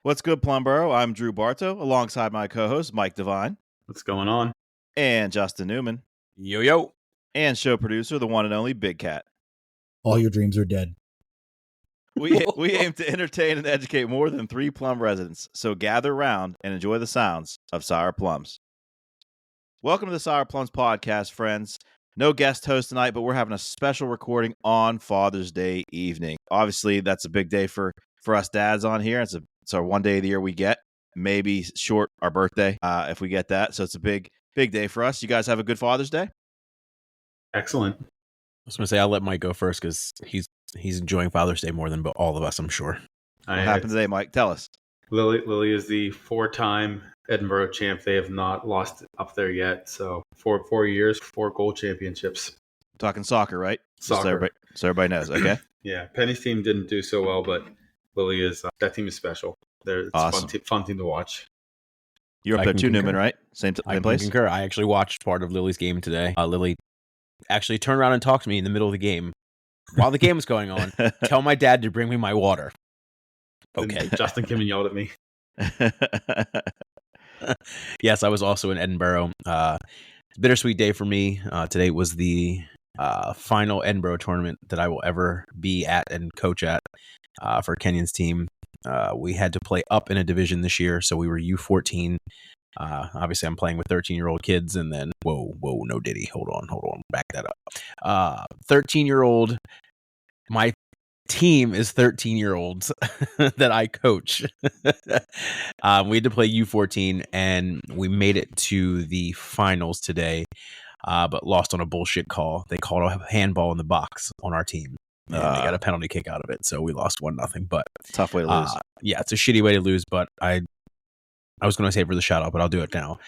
What's good, Plum Borough? I'm Drew Bartow, alongside my co-host Mike Devine What's going on? and Justin Newman, Yo. and show producer, the one and only Big Cat. All your dreams are dead. We aim to entertain and educate more than 3 Plum residents, so gather round and enjoy the sounds of Sour Plums. Welcome to the Sour Plums podcast, friends. No guest host tonight, but we're having a special recording on Father's Day evening. Obviously, that's a big day for us dads on here. It's our one day of the year we get, maybe short our birthday if we get that. So it's a big day for us. You guys have a good Father's Day? Excellent. I was going to say I'll let Mike go first because he's enjoying Father's Day more than all of us, I'm sure. What happened today, Mike? Tell us. Lily is the 4-time Edinburgh champ. They have not lost up there yet. So 4 years, 4 gold championships. Talking soccer, right? Soccer. So everybody knows, okay? Yeah. Penny's team didn't do so well, but Lily is that team is special. It's awesome. Fun team to watch. You're up there too, Newman, right? Same place? I concur. I actually watched part of Lily's game today. Lily actually turned around and talked to me in the middle of the game while the game was going on. Tell my dad to bring me my water. Okay. And Justin came and yelled at me. Yes, I was also in Edinburgh. Bittersweet day for me. Today was the final Edinburgh tournament that I will ever be at and coach at for Kenyon's team. We had to play up in a division this year, so we were U14. Obviously, I'm playing with 13-year-old kids, and then whoa, no diddy. Hold on, back that up. 13-year-old. My team is 13-year-olds that I coach. We had to play U14, and we made it to the finals today, but lost on a bullshit call. They called a handball in the box on our team. And they got a penalty kick out of it, so we lost 1-0. But tough way to lose. Yeah, it's a shitty way to lose. But I was going to save for the shout out, but I'll do it now.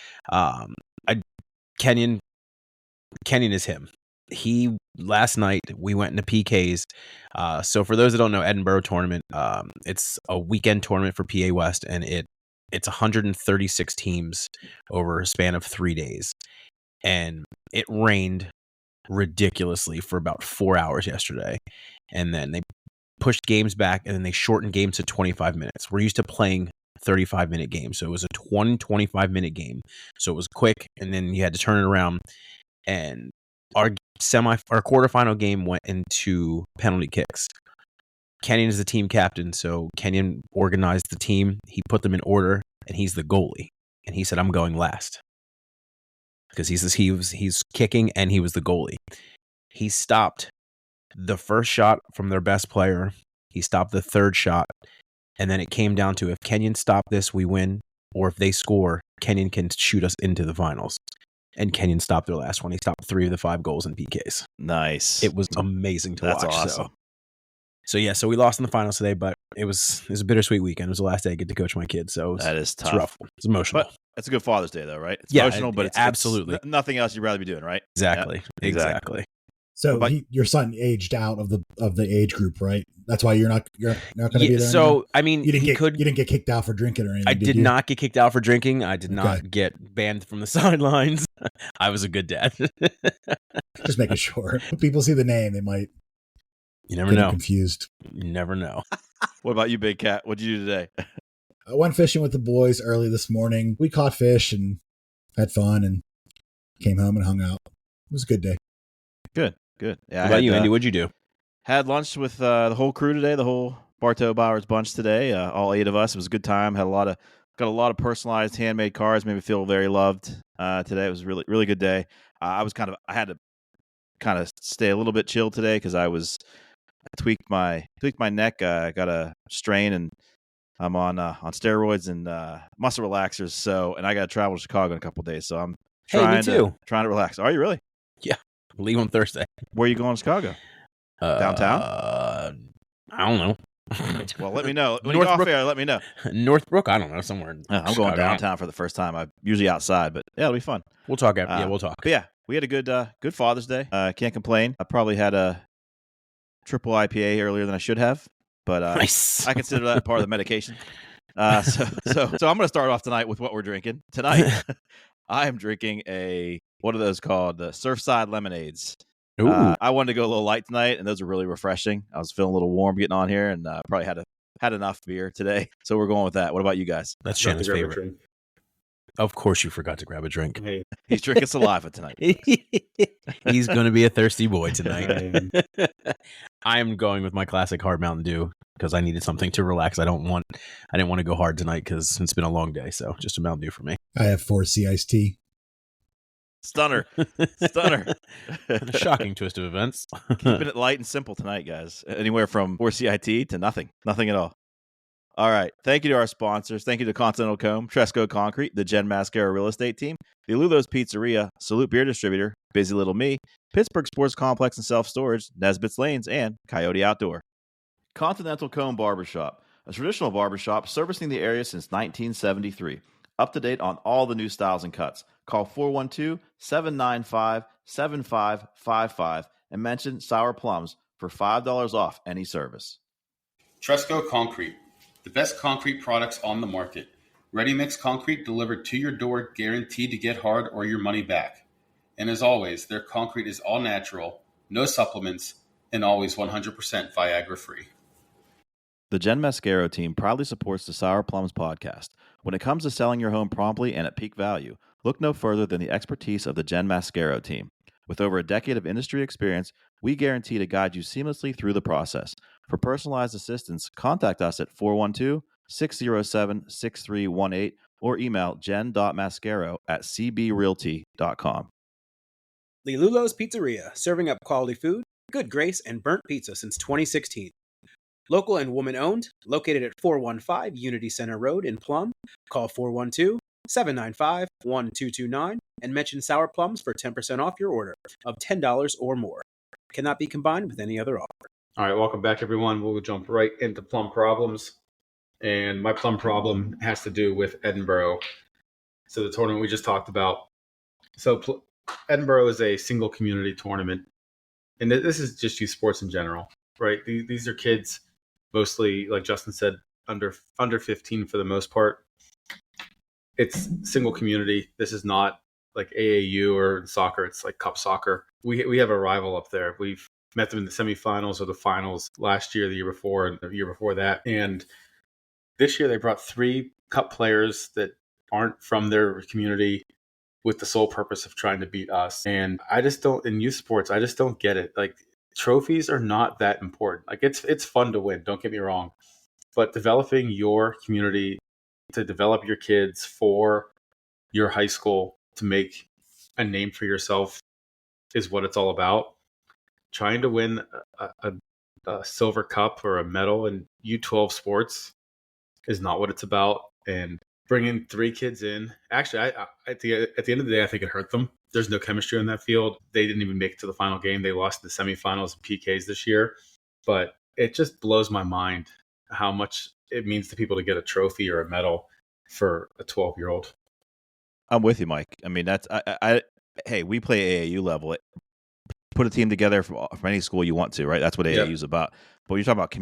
Kenyon is him. Last night we went into PKs. So for those that don't know, Edinburgh tournament, it's a weekend tournament for PA West, and it's 136 teams over a span of 3 days, and it rained ridiculously for about 4 hours yesterday, and then they pushed games back, and then they shortened games to 25 minutes. We're used to playing 35-minute games, so it was a 25-minute game, so it was quick, and then you had to turn it around. And our quarterfinal game went into penalty kicks. Kenyon is the team captain, so Kenyon organized the team. He put them in order, and he's the goalie, and he said, "I'm going last." Because he's kicking and he was the goalie. He stopped the first shot from their best player. He stopped the third shot. And then it came down to if Kenyon stop this, we win. Or if they score, Kenyon can shoot us into the finals. And Kenyon stopped their last one. He stopped 3 of the 5 goals in PKs. Nice. It was amazing to watch. That's awesome. So we lost in the finals today, but it was a bittersweet weekend. It was the last day I get to coach my kids. So that is tough. It's rough. It's emotional. But it's a good Father's Day, though, right? It's yeah, emotional, but it's absolutely nothing else you'd rather be doing, right? Exactly. So your son aged out of the age group, right? That's why you're not going to be there. So anymore? I mean, you didn't get kicked out for drinking or anything. I did not get kicked out for drinking. I did not get banned from the sidelines. I was a good dad. Just making sure. When people see the name, they might. You never know. Confused. You never know. What about you, Big Cat? What'd you do today? I went fishing with the boys early this morning. We caught fish and had fun and came home and hung out. It was a good day. Good. Yeah. What about you, Andy? What'd you do? Had lunch with the whole crew today, the whole Bartow Bowers bunch today. All 8 of us. It was a good time. Got a lot of personalized handmade cards. Made me feel very loved today. It was a really, really good day. I had to kind of stay a little bit chill today because I tweaked my neck. I got a strain and I'm on steroids and muscle relaxers. So, and I got to travel to Chicago in a couple of days. So I'm trying to relax. Are you really? Yeah. Leave on Thursday. Where are you going to Chicago? Downtown? I don't know. Well, let me know. When you go off air, let me know. Northbrook? I don't know. Somewhere. I'm going downtown for the first time. I'm usually outside, but yeah, it'll be fun. We'll talk after. Yeah, we'll talk. But yeah, we had a good Father's Day. Can't complain. I probably had a triple IPA earlier than I should have, but nice. I consider that part of the medication. So I'm going to start off tonight with what we're drinking. Tonight, I am drinking what are those called? Surfside lemonades. I wanted to go a little light tonight, and those are really refreshing. I was feeling a little warm getting on here, and probably had had enough beer today, so we're going with that. What about you guys? That's Forgot to Shannon's grab a favorite. drink. Of course, you forgot to grab a drink. Hey, He's drinking saliva tonight. He's going to be a thirsty boy I tonight. am. I'm going with my classic hard Mountain Dew because I needed something to relax. I didn't want to go hard tonight because it's been a long day. So just a Mountain Dew for me. I have 4C iced tea. Stunner. A shocking twist of events. Keeping it light and simple tonight, guys. Anywhere from 4CIT to nothing at all. All right. Thank you to our sponsors. Thank you to Continental Comb, Tresco Concrete, the Jen Mascara Real Estate Team, the Lulo's Pizzeria, Salute Beer Distributor, Busy Little Me, Pittsburgh Sports Complex and Self-Storage, Nesbitt's Lanes, and Coyote Outdoor. Continental Comb Barbershop, a traditional barbershop servicing the area since 1973. Up to date on all the new styles and cuts. Call 412-795-7555 and mention Sour Plums for $5 off any service. Tresco Concrete, the best concrete products on the market. Ready-mix concrete delivered to your door, guaranteed to get hard or your money back. And as always, their concrete is all natural, no supplements, and always 100% Viagra-free. The Jen Mascaro team proudly supports the Sour Plums podcast. When it comes to selling your home promptly and at peak value, look no further than the expertise of the Jen Mascaro team. With over a decade of industry experience, we guarantee to guide you seamlessly through the process. For personalized assistance, contact us at 412-607-6318 or email jen.mascaro@cbrealty.com. The Lulo's Pizzeria, serving up quality food, good grace, and burnt pizza since 2016. Local and woman-owned, located at 415 Unity Center Road in Plum. Call 412-795-1229 and mention Sour Plums for 10% off your order of $10 or more. Cannot be combined with any other offer. All right, welcome back, everyone. We'll jump right into Plum Problems. And my Plum Problem has to do with Edinburgh. So the tournament we just talked about. So Edinburgh is a single community tournament. And this is just youth sports in general, right? These are kids, mostly, like Justin said, under 15 for the most part. It's single community. This is not like AAU or soccer. It's like cup soccer. We have a rival up there. We've met them in the semifinals or the finals last year, the year before, and the year before that. And this year they brought 3 cup players that aren't from their community with the sole purpose of trying to beat us. And I just don't, in youth sports, I just don't get it. Like, trophies are not that important. Like, it's fun to win, don't get me wrong. But developing your community, to develop your kids for your high school, to make a name for yourself is what it's all about. Trying to win a silver cup or a medal in U12 sports is not what it's about. And bringing 3 kids in, actually, I at the end of the day, I think it hurt them. There's no chemistry on that field. They didn't even make it to the final game. They lost in the semifinals and PKs this year. But it just blows my mind how much it means to people to get a trophy or a medal for a 12-year-old. I'm with you, Mike. I mean, that's hey, we play AAU level. Put a team together from any school you want to, right? That's what AAU is about. But you're talking about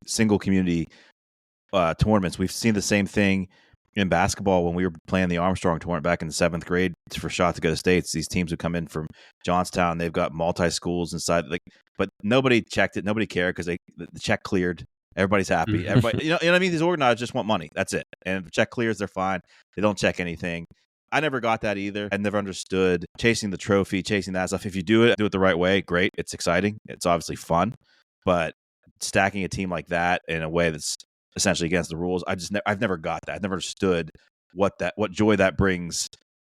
single community tournaments. We've seen the same thing in basketball when we were playing the Armstrong tournament back in the 7th grade for shot to go to states. These teams would come in from Johnstown. They've got multi-schools inside, but nobody checked it. Nobody cared because the check cleared. Everybody's happy. Everybody, you know what I mean? These organizers just want money. That's it. And if the check clears, they're fine. They don't check anything. I never got that either. I never understood chasing the trophy, chasing that stuff. If you do it the right way, great. It's exciting. It's obviously fun. But stacking a team like that in a way that's essentially against the rules, I've never got that. I've never understood what joy that brings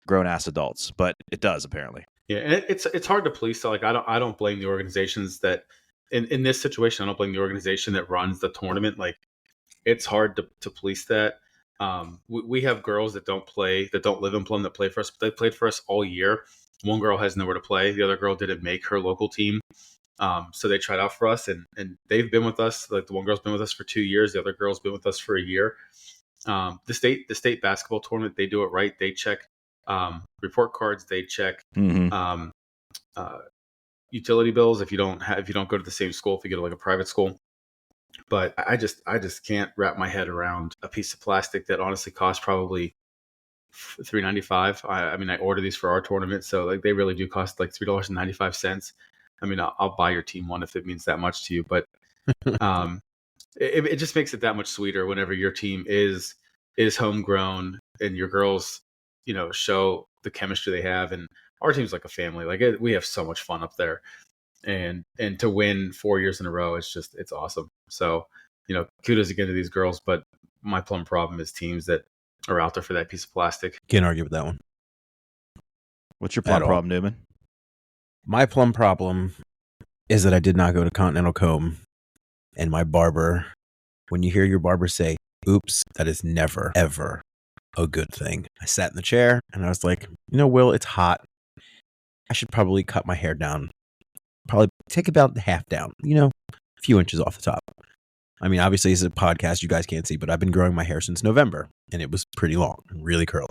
grown ass adults. But it does, apparently. Yeah, and it's hard to police. So, like, I don't blame the organizations that in this situation. I don't blame the organization that runs the tournament. Like, it's hard to police that. We have girls that don't live in Plum that play for us, but they played for us all year. One girl has nowhere to play. The other girl didn't make her local team. So they tried out for us and they've been with us. Like, the one girl's been with us for 2 years. The other girl's been with us for a year. The state basketball tournament, they do it right. They check, report cards. They check, utility bills. If you don't go to the same school, if you go to like a private school. But I just can't wrap my head around a piece of plastic that honestly costs probably $3.95. I mean, I order these for our tournament, so like they really do cost like $3.95. I mean, I'll buy your team one if it means that much to you. But it just makes it that much sweeter whenever your team is homegrown and your girls, show the chemistry they have. And our team's like a family. Like we have so much fun up there, and to win 4 years in a row, it's awesome. So, kudos again to these girls. But my plum problem is teams that are out there for that piece of plastic. Can't argue with that one. What's your plum problem, Newman? My plum problem is that I did not go to Continental Comb, and my barber, when you hear your barber say, oops, that is never, ever a good thing. I sat in the chair and I was like, Will, it's hot. I should probably cut my hair down. Probably take about half down, a few inches off the top. I mean, obviously, it's a podcast. You guys can't see, but I've been growing my hair since November, and it was pretty long and really curly.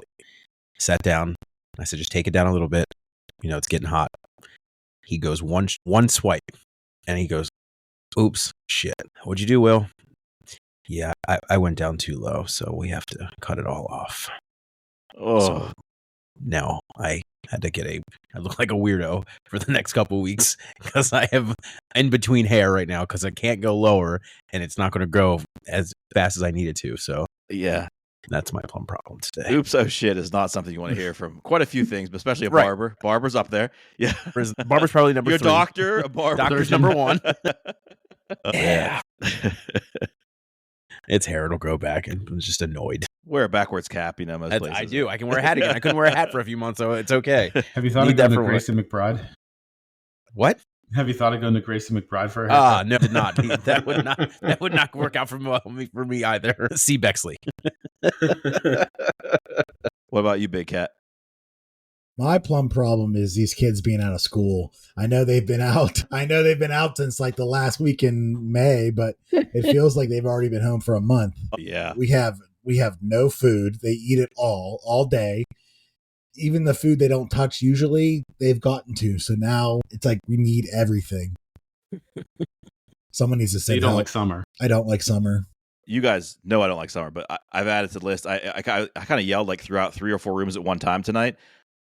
Sat down. I said, just take it down a little bit. It's getting hot. He goes one swipe, and he goes, oops, shit. What'd you do, Will? Yeah, I went down too low, so we have to cut it all off. Oh, so now I had to I look like a weirdo for the next couple of weeks because I have in between hair right now because I can't go lower and it's not going to grow as fast as I need it to. So yeah, that's my plum problem today. Oops, oh shit is not something you want to hear from quite a few things, but especially a barber. Barber's up there. Yeah. Barber's probably number Your 3. doctor, a barber. Doctor's number 1. Yeah. Its hair will grow back and I'm just annoyed. Wear a backwards cap, most places. I do. I can wear a hat again. I couldn't wear a hat for a few months, so it's okay. Have you thought of going to Grayson McBride? What? Have you thought of going to Grayson McBride for a haircut? No, did not. That would not work out for me either. See Bexley. What about you, Big Cat? My plum problem is these kids being out of school. I know they've been out. Since like the last week in May, but it feels like they've already been home for a month. Yeah. We have no food. They eat it all day. Even the food they don't touch usually, they've gotten to. So now it's like we need everything. Someone needs to say, you don't like summer. I don't like summer. You guys know I don't like summer, but I've added to the list. I kind of yelled like throughout 3 or 4 rooms at one time tonight.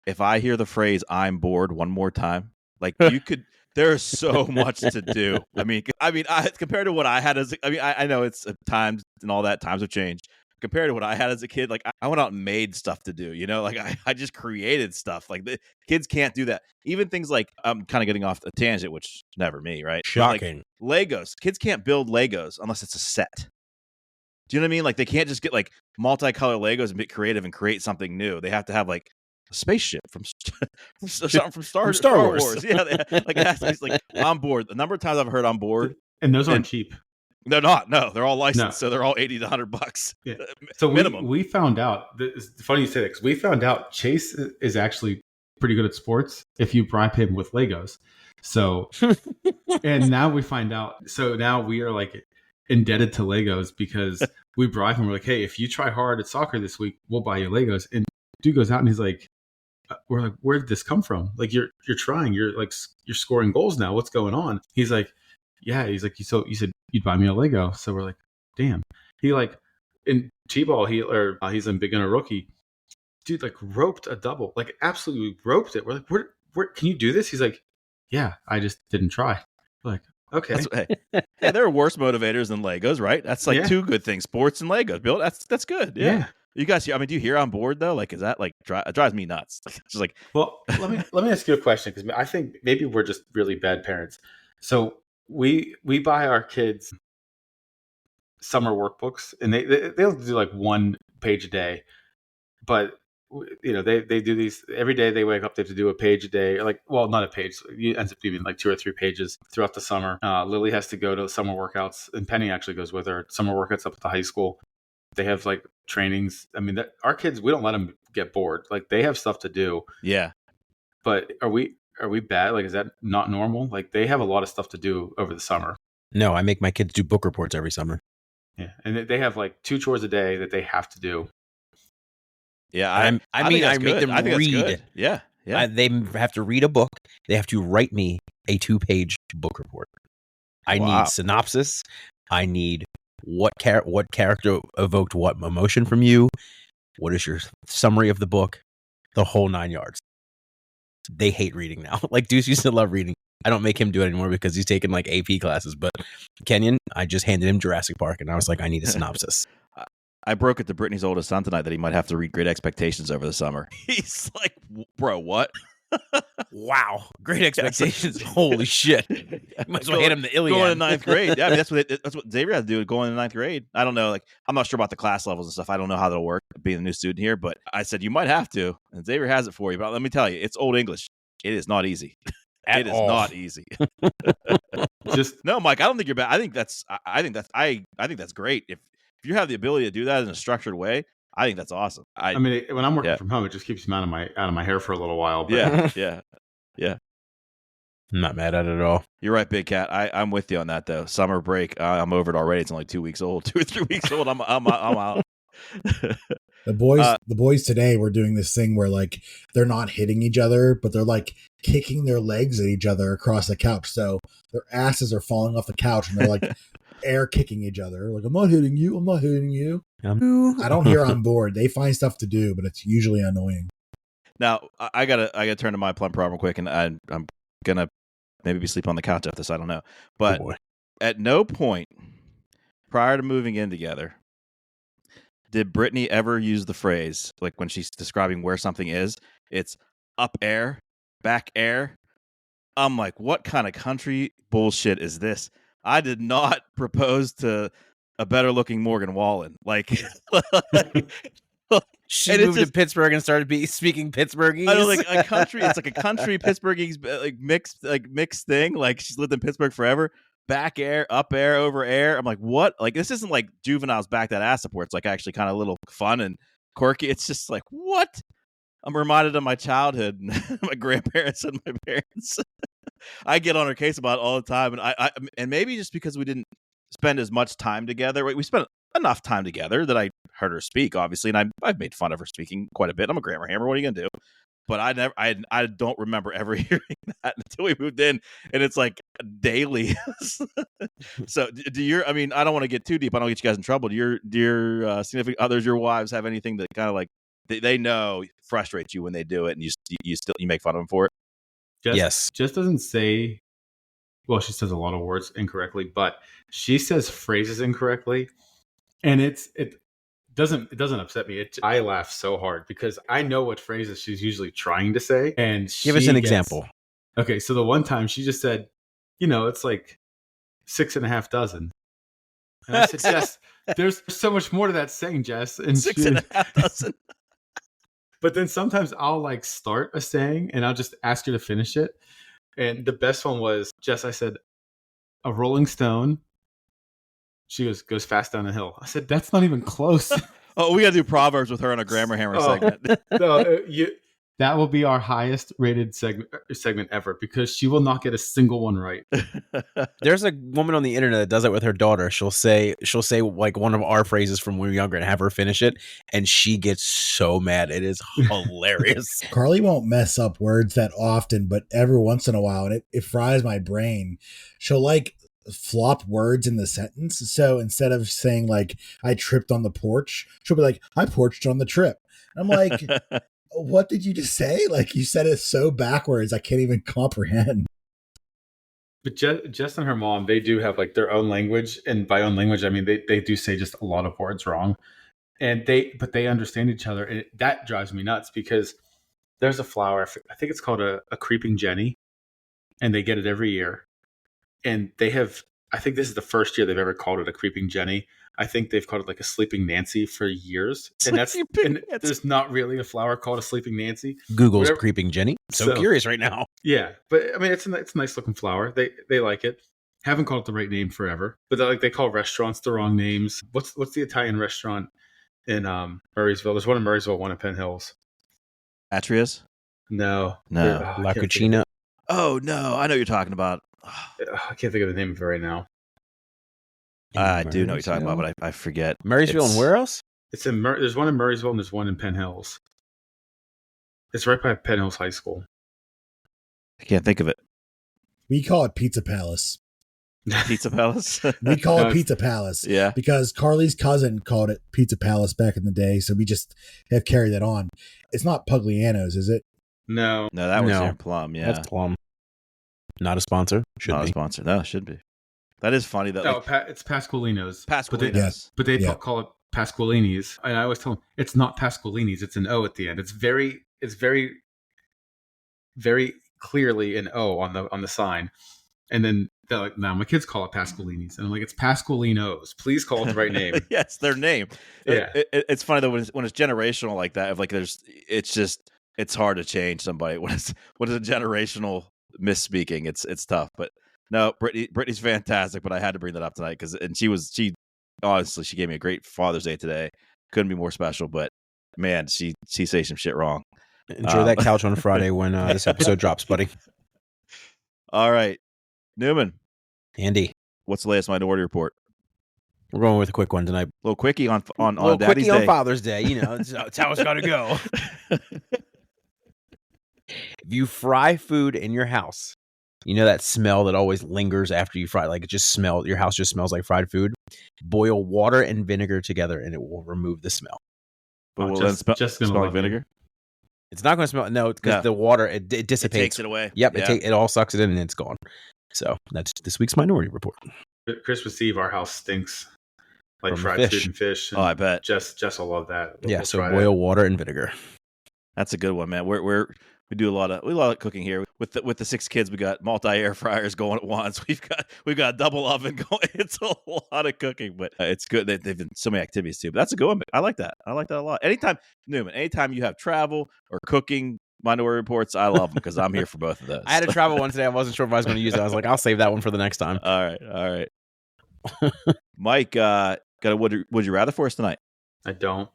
If I hear the phrase "I'm bored" one more time, like you could, there's so much to do. I mean, compared to what I had I know it's times and all that, times have changed. Compared to what I had as a kid, like I went out and made stuff to do. Like I just created stuff. Like the kids can't do that. Even things like I'm kind of getting off a tangent, which never me, right? Shocking. Like, Legos. Kids can't build Legos unless it's a set. Do you know what I mean? Like they can't just get like multicolor Legos and be creative and create something new. They have to have like a spaceship from Star Wars. Yeah, like it has to be like on board. The number of times I've heard on board, and those aren't cheap. They're not. No, they're all licensed, so they're all $80 to $100. Yeah. So minimum. We found out. It's funny you say that because we found out Chase is actually pretty good at sports if you bribe him with Legos. So, and now we find out. So now we are like indebted to Legos because we bribe him. We're like, hey, if you try hard at soccer this week, we'll buy you Legos. And dude goes out and he's like, we're like, where did this come from? Like you're trying. You're scoring goals now. What's going on? He's like, yeah. He's like, so you said you'd buy me a Lego. So we're like, damn. He like in T-ball, he's in beginner rookie. Dude, like roped a double, like absolutely roped it. We're like, where can you do this? He's like, yeah, I just didn't try. We're like, okay. Hey, there are worse motivators than Legos, right? That's like two good things: sports and Legos. Bill, that's good. Yeah. You guys, I mean, do you hear on board though? Like, is that like it drives me nuts? It's just like, well, let me ask you a question because I think maybe we're just really bad parents. So we buy our kids summer workbooks, and they'll do like 1 page a day, but they do these every day. They wake up, they have to do a page a day, or like, well, not a page. It ends up being like 2 or 3 pages throughout the summer. Lily has to go to summer workouts, and Penny actually goes with her. Summer workouts up at the high school. They have like trainings. I mean, our kids, we don't let them get bored. Like they have stuff to do. Yeah. But are we bad? Like, is that not normal? Like they have a lot of stuff to do over the summer. No, I make my kids do book reports every summer. Yeah. And they have like 2 chores a day that they have to do. Yeah. I make them read. Yeah. Yeah. They have to read a book. They have to write me a 2-page book report. I need synopsis. I need what character evoked what emotion from you. What is your summary of the book? The whole 9 yards. They hate reading now. Like Deuce used to love reading. I don't make him do it anymore because he's taking like AP classes. But Kenyon, I just handed him Jurassic Park, and I was like, I need a synopsis. I broke it to Brittany's oldest son tonight that he might have to read Great Expectations over the summer. He's like, bro, what? Wow, Great Expectations! Holy shit! You might as well hand him the Iliad. Going in ninth grade. Yeah, I mean, that's what Xavier had to do going in ninth grade. I don't know. Like, I'm not sure about the class levels and stuff. I don't know how that'll work being a new student here. But I said you might have to, and Xavier has it for you. But let me tell you, it's Old English. It is not easy. It is not easy. Just no, Mike. I don't think you're bad. I think that's great. If you have the ability to do that in a structured way, I think that's awesome. I mean, when I'm working from home, it just keeps me out of my hair for a little while. But Yeah. I'm not mad at it at all. You're right, Big Cat. I'm with you on that though. Summer break, I'm over it already. It's only 2 weeks old, 2 or 3 weeks old. I'm out. The boys today were doing this thing where like they're not hitting each other, but they're like kicking their legs at each other across the couch. So their asses are falling off the couch and they're like air kicking each other. Like, I'm not hitting you. I'm not hitting you. I don't hear on board. They find stuff to do, but it's usually annoying. Now I gotta turn to my plum problem quick, and I'm gonna maybe be sleeping on the couch after this. I don't know, but at no point prior to moving in together did Brittany ever use the phrase, like when she's describing where something is, it's up air, back air. I'm like, what kind of country bullshit is this? I did not propose to a better looking Morgan Wallen. Like, she moved to Pittsburgh and started speaking Pittsburghese. I know, like a country. It's like a country Pittsburghese mixed thing. Like, she's lived in Pittsburgh forever. Back air, up air, over air. I'm like, what? Like, this isn't like Juvenile's Back That Ass Up, where it's like actually kind of a little fun and quirky. It's just like, what? I'm reminded of my childhood, my grandparents and my parents. I get on her case about it all the time, and maybe just because we didn't spend as much time together. We spent enough time together that I heard her speak, obviously, and I've made fun of her speaking quite a bit. I'm a grammar hammer. What are you gonna do? But I don't remember ever hearing that until we moved in, and it's like daily. So I mean, I don't want to get too deep. I don't get you guys in trouble. Do your significant others, your wives, have anything that kind of like they know frustrates you when they do it, and you make fun of them for it? Yes. Jess doesn't say, well, she says a lot of words incorrectly, but she says phrases incorrectly, and it doesn't upset me. I laugh so hard because I know what phrases she's usually trying to say. And give us an example. Okay, so the one time she just said, it's like 6.5 dozen. And I said, Jess, there's so much more to that saying, Jess. And 6.5 dozen. But then sometimes I'll like start a saying and I'll just ask her to finish it. And the best one was, Jess, I said, a rolling stone. She goes fast down the hill. I said, that's not even close. Oh, we got to do Proverbs with her on a grammar hammer segment. No, that will be our highest rated segment ever because she will not get a single one right. There's a woman on the internet that does it with her daughter. She'll say like one of our phrases from when we were younger and have her finish it, and she gets so mad. It is hilarious. Carly won't mess up words that often, but every once in a while, and it fries my brain. She'll like flop words in the sentence. So instead of saying like I tripped on the porch, she'll be like I porched on the trip. And I'm like, what did you just say? Like, you said it so backwards, I can't even comprehend. But Jess and her mom, they do have like their own language, and by own language, I mean they do say just a lot of words wrong, and they understand each other, and that drives me nuts because there's a flower, I think it's called a creeping Jenny, and they get it every year, and I think this is the first year they've ever called it a creeping Jenny. I think they've called it like a sleeping Nancy for years. And there's not really a flower called a sleeping Nancy. Google's creeping Jenny. So curious right now. Yeah. But I mean, it's a nice looking flower. They like it. Haven't called it the right name forever. But they call restaurants the wrong names. What's the Italian restaurant in Murraysville? There's one in Murraysville, one in Penn Hills. Atria's? No. La Cucina. Oh, no. I know what you're talking about. I can't think of the name of it right now. I do know what you're talking about, but I forget. Murraysville and where else? There's one in Murraysville and there's one in Penn Hills. It's right by Penn Hills High School. I can't think of it. We call it Pizza Palace. Pizza Palace? We call it Pizza Palace. Yeah. Because Carly's cousin called it Pizza Palace back in the day, so we just have carried that on. It's not Pugliano's, is it? No. No, that was near Plum, yeah. That's Plum. Not a sponsor. Should Not be. a sponsor. No, it should be. That is funny that No, it's Pasqualino's. Pasqualino's. But they Yeah. call it Pasqualini's. And I always tell them it's not Pasqualini's. It's an O at the end. It's very, very clearly an O on the sign. And then they're like, "No, my kids call it Pasqualini's," and I'm like, "It's Pasqualino's. Please call it the right name." Yeah, it's their name. Yeah. It's funny though when it's generational like that. If like it's hard to change somebody when it's a generational misspeaking. It's tough. But no, Brittany's fantastic. But I had to bring that up tonight because she honestly she gave me a great Father's Day today. Couldn't be more special. But man, she says some shit wrong. Enjoy that couch on Friday when this episode drops, buddy. All right, Newman, Andy, what's the latest Minority Report? we're going with a quick one tonight. A little quickie on Little Daddy's quickie on Day. Father's Day. You know, it's how it's got to go. If you fry food in your house, you know that smell that always lingers after you fry, like your house just smells like fried food. Boil water and vinegar together and it will remove the smell. But will just then gonna smell like love you. vinegar? It's not going to smell, no, because No. the water, it It dissipates. takes it away. Yep, Yeah. it all sucks it in and it's gone. So that's this week's Minority Report. Christmas Eve, our house stinks like From fried fish. food and fish. And Oh, I bet. Jess will love that. Yeah, We'll so try boil that. water and vinegar. That's a good one, man. We do a lot of cooking here. With the 6 kids, we got multi air fryers going at once. We've got a double oven going. It's a lot of cooking, but it's good. They've been so many activities too. But that's a good one. I like that. I like that a lot. Anytime you have travel or cooking Minority Reports, I love them because I'm here for both of those. I had to travel one today. I wasn't sure if I was going to use it. I was like, I'll save that one for the next time. All right. Mike, got a would you rather for us tonight? I don't.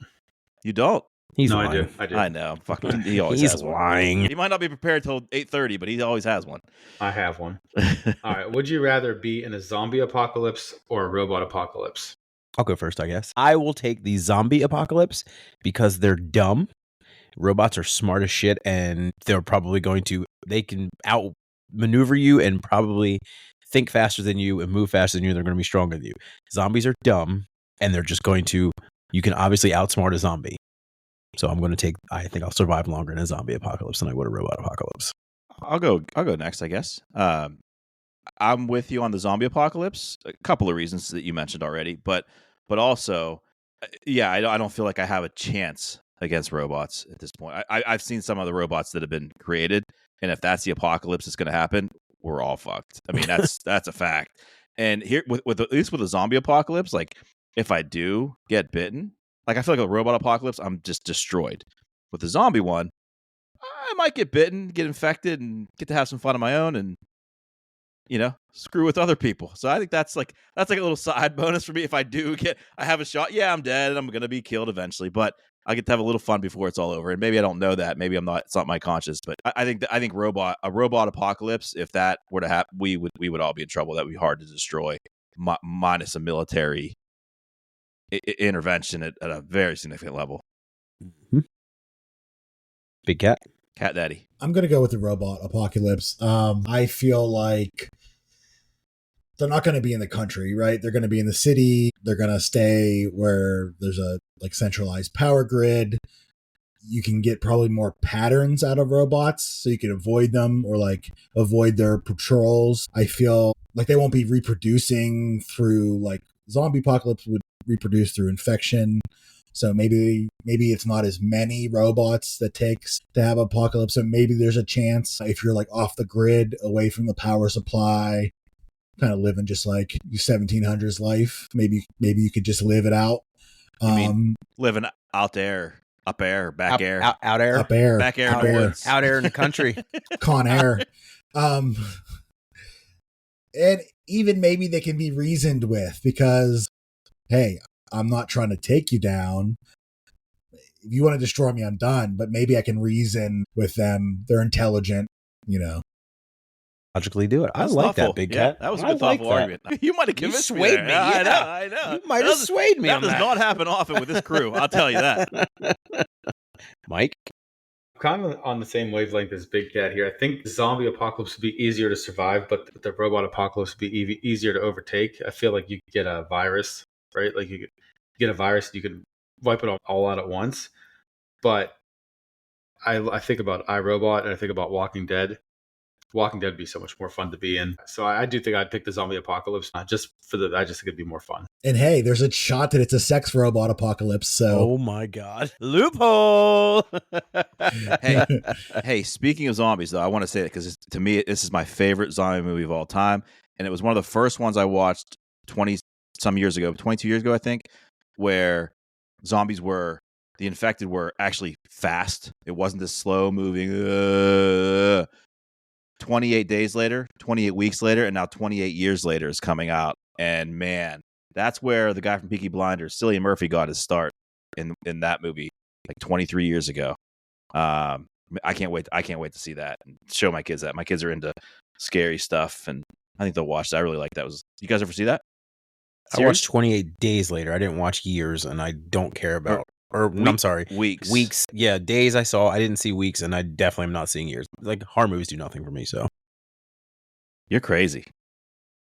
You don't? He's No, lying. I do. I know. Fucking, he always He's has one. lying. He might not be prepared till 8:30, but he always has one. I have one. All right. Would you rather be in a zombie apocalypse or a robot apocalypse? I'll go first, I guess. I will take the zombie apocalypse because they're dumb. Robots are smart as shit, and they're probably they can outmaneuver you and probably think faster than you and move faster than you. They're going to be stronger than you. Zombies are dumb, and they're just you can obviously outsmart a zombie. So I think I'll survive longer in a zombie apocalypse than I would a robot apocalypse. I'll go next, I guess. I'm with you on the zombie apocalypse. A couple of reasons that you mentioned already, but also, yeah, I don't feel like I have a chance against robots at this point. I've seen some of the robots that have been created, and if that's the apocalypse that's going to happen, we're all fucked. I mean, that's a fact. And here, with at least with a zombie apocalypse, like if I do get bitten, like I feel like a robot apocalypse, I'm just destroyed. With the zombie one, I might get bitten, get infected, and get to have some fun on my own, and screw with other people. So I think that's like a little side bonus for me. If I have a shot, yeah, I'm dead, and I'm gonna be killed eventually, but I get to have a little fun before it's all over. And maybe I don't know that. Maybe it's not my conscience, but I think a robot apocalypse, if that were to happen, we would all be in trouble. That would be hard to destroy, minus a military intervention at a very significant level. Mm-hmm. Big Cat Daddy. I'm gonna go with the robot apocalypse. I feel like they're not going to be in the country, right? They're going to be in the city. They're going to stay where there's a centralized power grid. You can get probably more patterns out of robots, so you can avoid them or avoid their patrols. I feel like they won't be reproducing through zombie apocalypse would reproduce through infection. So maybe it's not as many robots that takes to have apocalypse. So maybe there's a chance if you're off the grid, away from the power supply, kind of living just like 1700s life. Maybe you could just live it out. You mean living out there, up air, back air, out air, up air, back air, out in the air, woods. out air in the country, Con Air. And even maybe they can be reasoned with because, hey, I'm not trying to take you down. If you want to destroy me, I'm done. But maybe I can reason with them. They're intelligent, logically do it. That's I like thoughtful. that, Big Yeah, Cat. that was a I good like thoughtful argument. You might have convinced me. swayed there. me. Yeah, Yeah. I know. You might have swayed me That on does that. not happen often with this crew. I'll tell you that. Mike? Kind of on the same wavelength as Big Cat here. I think the zombie apocalypse would be easier to survive, but the robot apocalypse would be easier to overtake. I feel like you could get a virus, right? Like you could get a virus, you could wipe it all out at once. But I think about iRobot and I think about Walking Dead. Walking Dead would be so much more fun to be in. So I do think I'd pick the zombie apocalypse I just think it'd be more fun. And hey, there's a shot that it's a sex robot apocalypse. So Oh my God. Loophole. Hey, speaking of zombies, though, I want to say that because to me, this is my favorite zombie movie of all time. And it was one of the first ones I watched 20-some years ago, 22 years ago, I think, where the infected were actually fast. It wasn't this slow moving. 28 days later, 28 weeks later, and now 28 years later is coming out. And man, that's where the guy from Peaky Blinders, Cillian Murphy, got his start in that movie like 23 years ago. I can't wait to see that and show my kids that. My kids are into scary stuff, and I think they'll watch that. I really like that. You guys ever see that? I watched 28 Days Later. I didn't watch Years, and I don't care about. I'm sorry. Weeks. Weeks. Yeah, Days I saw. I didn't see Weeks, and I definitely am not seeing Years. Like, horror movies do nothing for me, so. You're crazy.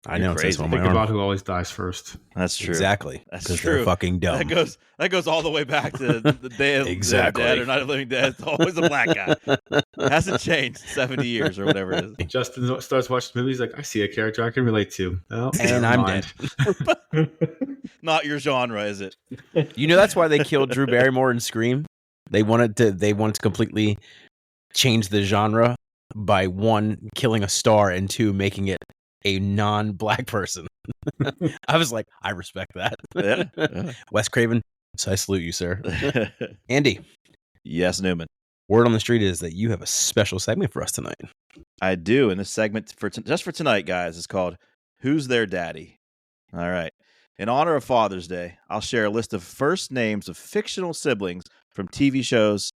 I know. Crazy. It says on Think my arm. about who always dies first. That's true. Exactly. That's Because true. they're fucking dumb. That goes all the way back to the Day of Exactly. Dead or Night of the Living Dead. It's always a black guy. Hasn't changed 70 years or whatever it is. Justin starts watching the movies like, I see a character I can relate to. Oh, And never I'm mind. Not your genre, is it? You know that's why they killed Drew Barrymore in Scream? They wanted to completely change the genre by one, killing a star, and two, making it a non-black person. I was like, I respect that. Yeah. Wes Craven, so I salute you, sir. Andy, Yes, Newman. word on the street is that you have a special segment for us tonight. I do. And this segment just for tonight, guys, is called Who's Their Daddy? All right. In honor of Father's Day, I'll share a list of first names of fictional siblings from TV shows,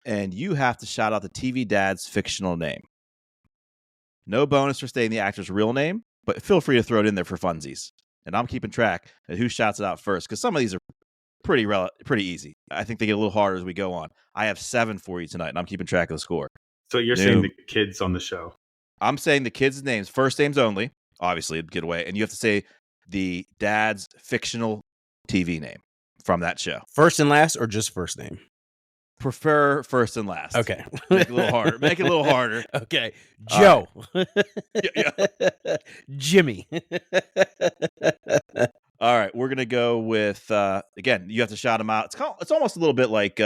and you have to shout out the TV dad's fictional name. No bonus for stating the actor's real name, but feel free to throw it in there for funsies. And I'm keeping track of who shouts it out first, because some of these are pretty easy. I think they get a little harder as we go on. I have 7 for you tonight, and I'm keeping track of the score. So you're saying the kids on the show? I'm saying the kids' names, first names only, obviously, get away, and you have to say the dad's fictional TV name from that show. First and last, or just first name? Prefer first and last. Okay. Make it a little harder. Make it a little harder. Okay. All Joe. Yeah. Jimmy. All right, we're gonna go with again. You have to shout them out. It's almost a little bit like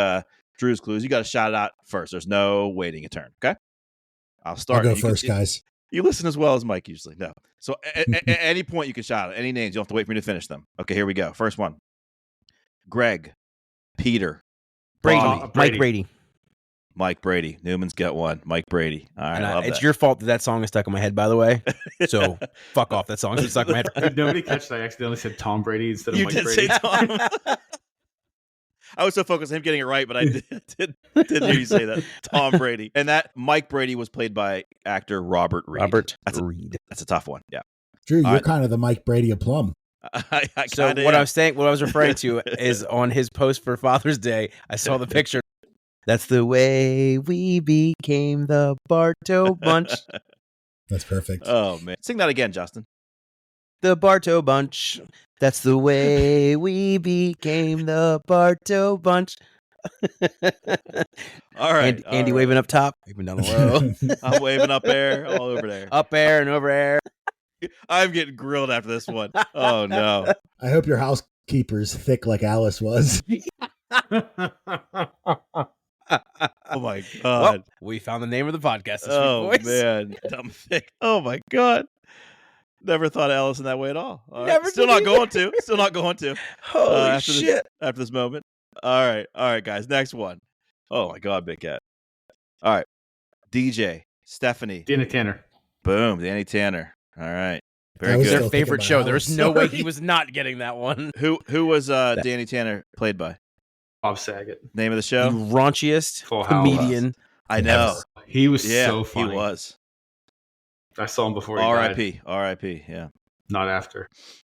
Drew's Clues. You got to shout it out first. There's no waiting a turn. Okay, I'll start. I'll go first, guys. You listen as well as Mike usually. No, so at any point you can shout out any names. You don't have to wait for me to finish them. Okay, here we go. First one: Greg, Peter, Brady. Bobby, Mike Brady. Mike Brady. Newman's got one. Mike Brady. All right, I love it's that. your fault that song is stuck in my head, by the way. So fuck off. That song's been stuck in my head. Did nobody catch that I accidentally said Tom Brady instead of You Mike did Brady? say Tom. I was so focused on him getting it right, but I did hear you say that. Tom Brady. And that Mike Brady was played by actor Robert Reed. Reed. That's a tough one. Yeah. Drew, you're right. kind of the Mike Brady of Plum. So what I was referring to is on his post for Father's Day, I saw the picture. That's the way we became the Bartow Bunch. That's perfect. Oh, man. Sing that again, Justin. The Bartow Bunch. That's the way we became the Bartow Bunch. All right. Andy waving up top, waving down low. I'm waving up air, all over there. Up air and over air. I'm getting grilled after this one. Oh, no. I hope your housekeeper's thick like Alice was. Oh, my God. Well, we found the name of the podcast this week, boys. Man. Dumb thick. Oh, my God. Never thought of Alice in that way at all. All right. Never Still did not either. going to. Still not going to. Holy after shit. After this moment. All right, guys. Next one. Oh, my God, Big Cat. All right. DJ, Stephanie. Danny Tanner. Boom, Danny Tanner. All right. I Very was good. Their still favorite thinking show. about There's Alice. no way Sorry. he was not getting that one. Who was Danny Tanner played by? Bob Saget. Name of the The show? raunchiest Full House. comedian. I know. He was Yeah, so funny. he was. I saw him before he died. R.I.P. R.I.P. Yeah. Not after.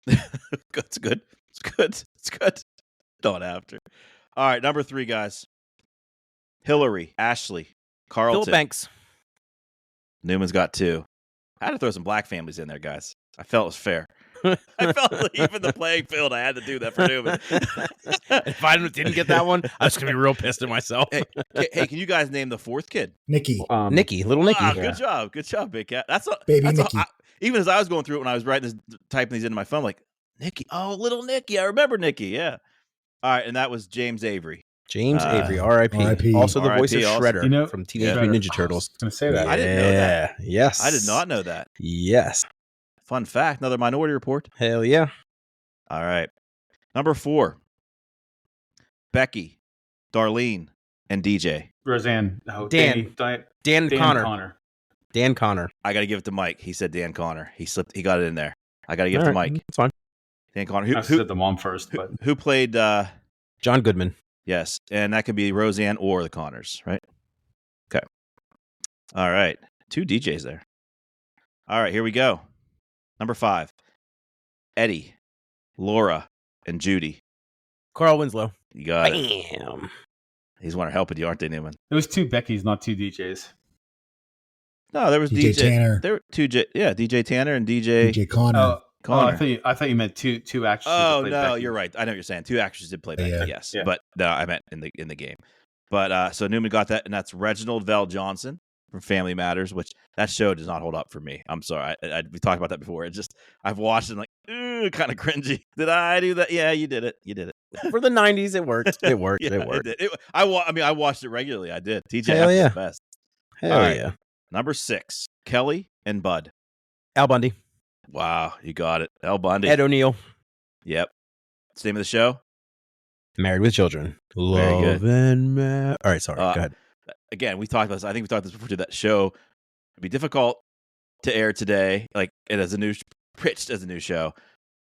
It's good. It's good. It's good. Not after. All right, number 3, guys. Hillary, Ashley, Carlton. Phil Banks. Newman's got 2. I had to throw some black families in there, guys. I felt it was fair. I felt like even the playing field, I had to do that for Newman. If I didn't get that one, I was gonna be real pissed at myself. Hey, can you guys name the fourth kid? Nikki, Nikki, little Nikki. Wow, Yeah. good job, Big Cat. That's a, baby that's a- Nikki. even as I was going through it when I was writing this, typing these into my phone, like Nikki, oh, little Nikki, I remember Nikki, yeah. All right, and that was James Avery. James Avery, R.I.P. R.I.P. Also the voice of R.I.P. also. Shredder You know- from Teenage Yeah. Mutant Ninja I Turtles. was going to say that. I didn't know that. Yes. I did not know that. Yes. Fun fact, another Minority Report. Hell yeah. All right, number 4, Becky, Darlene, and DJ. Roseanne. No, Dan. Dan Dan Connor. Dan Connor. I got to give it to Mike. He said Dan Connor. He got it in there. I got to give it All to right, Mike. That's fine. Dan Connor. I said the mom first, but Who played? John Goodman. Yes, and that could be Roseanne or the Connors, right? Okay. All right, 2 DJs there. All right, here we go. Number 5, Eddie, Laura, and Judy. Carl Winslow. You got it. Bam. These one are helping you, aren't they, Newman? it was 2 Beckys, not 2 DJs. No, there was DJ Tanner. There were 2 DJ Tanner and DJ. DJ Connor. Connor. I thought you meant two actresses. that Oh played no, Becky. you're right. I know what you're saying. 2 actresses did play Becky. Yeah. Yes, Yeah. but no, I meant in the game. But so Newman got that, and that's Reginald Vell Johnson from Family Matters, which that show does not hold up for me. I'm sorry. We talked about that before. It just I've watched it and like, kind of cringy. Did I do that? Yeah, you did it. You did it. For the 90s, it worked. It worked. Yeah, it worked. did. I watched it regularly. I did. TJ Hell was yeah. the best. Hell All right. yeah. Number 6, Kelly and Bud. Al Bundy. Wow, you got it. Al Bundy. Ed O'Neill. Yep. What's the name of the show? Married with Children. Very good. Love and All right, sorry. Go ahead. Again, we talked about this. I think we talked about this before too. That show would be difficult to air today, like it as a new pitched as a new show.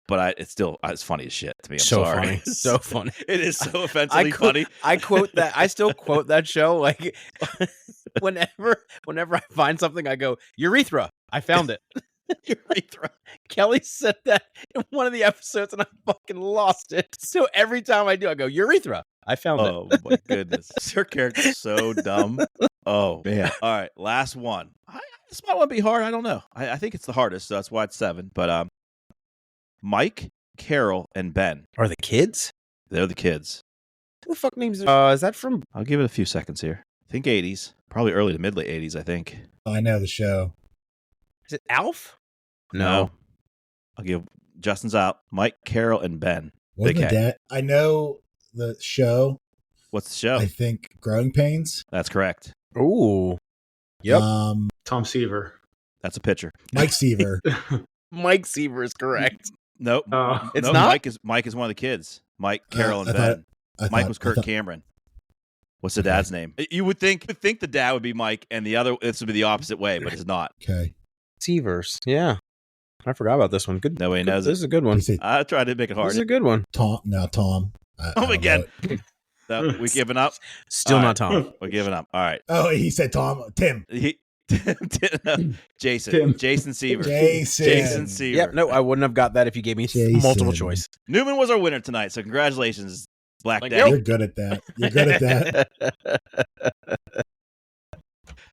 But it's funny as shit to me. I'm So sorry. funny. So funny. It is so offensively funny. I quote that. I still quote that show. Like whenever I find something, I go, urethra. I found it. Urethra. Kelly said that in one of the episodes, and I fucking lost it. So every time I do, I go, urethra. I found it. Oh my goodness, her character's so dumb. Oh man. All right, last one. This might want to be hard. I don't know. I think it's the hardest, so that's why it's 7. But Mike, Carol, and Ben. Are the kids? They're the kids. Who the fuck names? Is that from? I'll give it a few seconds here. I think 80s, probably early to mid late 80s. I think. I know the show. Is it Alf? No. I'll give Justin's out. Mike, Carol, and Ben. Wasn't Big it Cat. that? I know the show. What's the show? I think Growing Pains. That's correct. Ooh. Yep. Tom Seaver. That's a pitcher. Mike Seaver. Mike Seaver is correct. Nope. It's no, not? Mike is one of the kids. Mike, Carol, and I Ben. thought- Mike was Kirk Cameron. What's the dad's name? You would think the dad would be Mike, and the other this would be the opposite way, but it's not. Okay. Seavers. Yeah. I forgot about this one. Good. Nobody good- knows This it. is a good one. He said I tried to make it This is hard. a good one. Tom. No, Tom. I don't again. know it. So, we giving up? Still All not Tom. We're giving up. All right. Oh, he said Tom. Tim. Jason. Tim. Jason Seaver. Jason. Jason Seaver. Yeah. No, I wouldn't have got that if you gave me Jason. multiple choice. Newman was our winner tonight, so congratulations, Black Thank Daddy. You're good at that. You're good at that.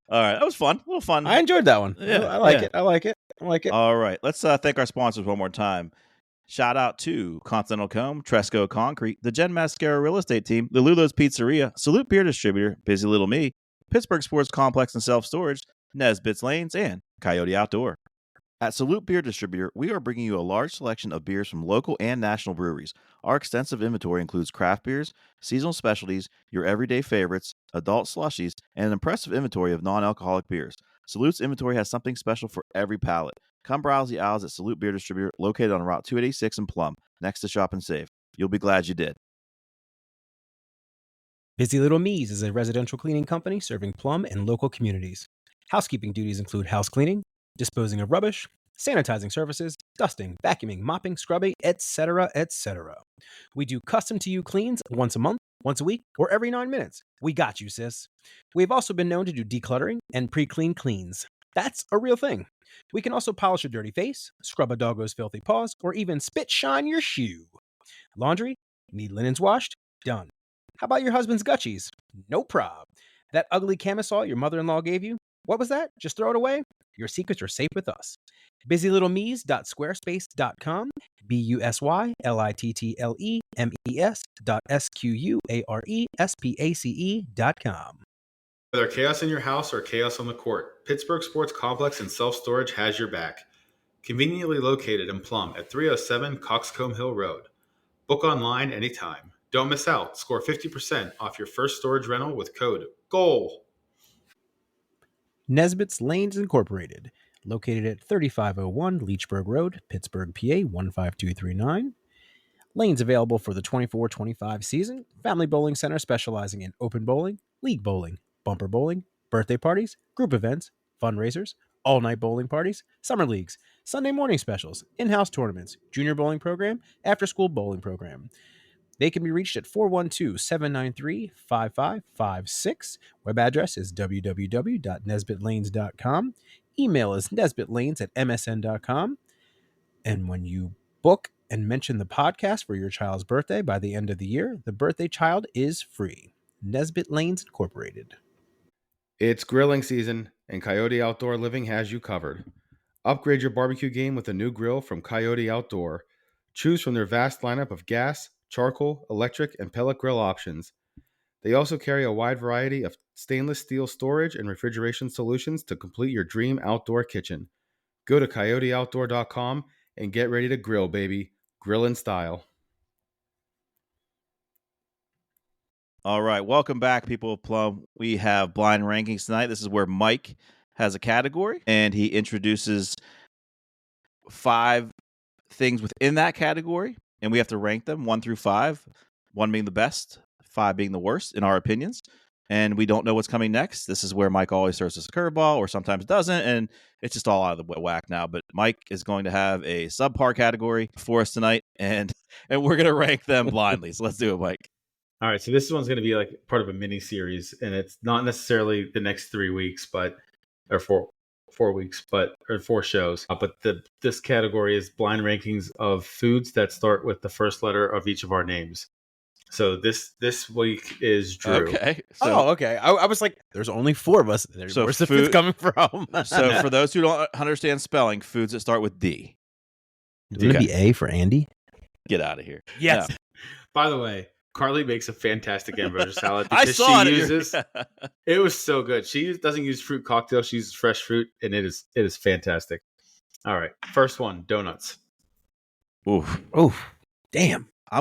All right, that was fun. A little fun. I enjoyed that one. Yeah, I like yeah. it. I like it. I like it. All right, let's thank our sponsors one more time. Shout out to Continental Comb, Tresco Concrete, the Gen Mascara Real Estate Team, the Lulo's Pizzeria, Salute Beer Distributor, Busy Little Me, Pittsburgh Sports Complex and Self Storage, Nesbitt's Lanes, and Coyote Outdoor. At Salute Beer Distributor, we are bringing you a large selection of beers from local and national breweries. Our extensive inventory includes craft beers, seasonal specialties, your everyday favorites, adult slushies, and an impressive inventory of non-alcoholic beers. Salute's inventory has something special for every palate. Come browse the aisles at Salute Beer Distributor, located on Route 286 in Plum, next to Shop and Save. You'll be glad you did. Busy Little Me's is a residential cleaning company serving Plum and local communities. Housekeeping duties include house cleaning, disposing of rubbish, sanitizing services, dusting, vacuuming, mopping, scrubbing, etc., etc. We do custom-to-you cleans once a month, once a week, or every 9 minutes. We got you, sis. We've also been known to do decluttering and pre-clean cleans. That's a real thing. We can also polish a dirty face, scrub a doggo's filthy paws, or even spit shine your shoe. Laundry? Need linens washed? Done. How about your husband's gutchies? No prob. That ugly camisole your mother-in-law gave you? What was that? Just throw it away? Your secrets are safe with us. BusyLittleMees.squarespace.com, BusyLittleMemes.squarespace.com. Whether chaos in your house or chaos on the court, Pittsburgh Sports Complex and Self Storage has your back. Conveniently located in Plum at 307 Coxcomb Hill Road. Book online anytime. Don't miss out. Score 50% off your first storage rental with code GOAL. Nesbitt's Lanes Incorporated, located at 3501 Leechburg Road, Pittsburgh, PA 15239. Lanes available for the 24-25 season. Family Bowling Center specializing in open bowling, league bowling, bumper bowling, birthday parties, group events, fundraisers, all-night bowling parties, summer leagues, Sunday morning specials, in-house tournaments, junior bowling program, after-school bowling program. They can be reached at 412-793-5556. Web address is www.nesbittlanes.com. Email is nesbittlanes@msn.com. And when you book and mention the podcast for your child's birthday by the end of the year, the birthday child is free. Nesbitt Lanes Incorporated. It's grilling season, and Coyote Outdoor Living has you covered. Upgrade your barbecue game with a new grill from Coyote Outdoor. Choose from their vast lineup of gas, charcoal, electric, and pellet grill options. They also carry a wide variety of stainless steel storage and refrigeration solutions to complete your dream outdoor kitchen. Go to coyoteoutdoor.com and get ready to grill, baby. Grill in style. All right, welcome back, people of Plum. We have blind rankings tonight. This is where Mike has a category, and he introduces 5 things within that category, and we have to rank them 1 through 5, 1 being the best, 5 being the worst, in our opinions. And we don't know what's coming next. This is where Mike always throws us a curveball or sometimes doesn't, and it's just all out of the whack now. But Mike is going to have a subpar category for us tonight, and we're going to rank them blindly. So let's do it, Mike. All right, so this one's going to be like part of a mini series, and it's not necessarily the next 3 weeks, or 4 weeks, or 4 shows. But this category is blind rankings of foods that start with the first letter of each of our names. So this week is Drew. Okay. Okay. I was like, there's only 4 of us. So where's the food coming from? So for those who don't understand spelling, foods that start with D. Wouldn't it be A for Andy? Get out of here. Yes. No. By the way, Carly makes a fantastic hamburger salad. I because saw she it. uses, it was so good. She doesn't use fruit cocktail. She uses fresh fruit, and it is fantastic. All right, first one, donuts. Oof. Damn. I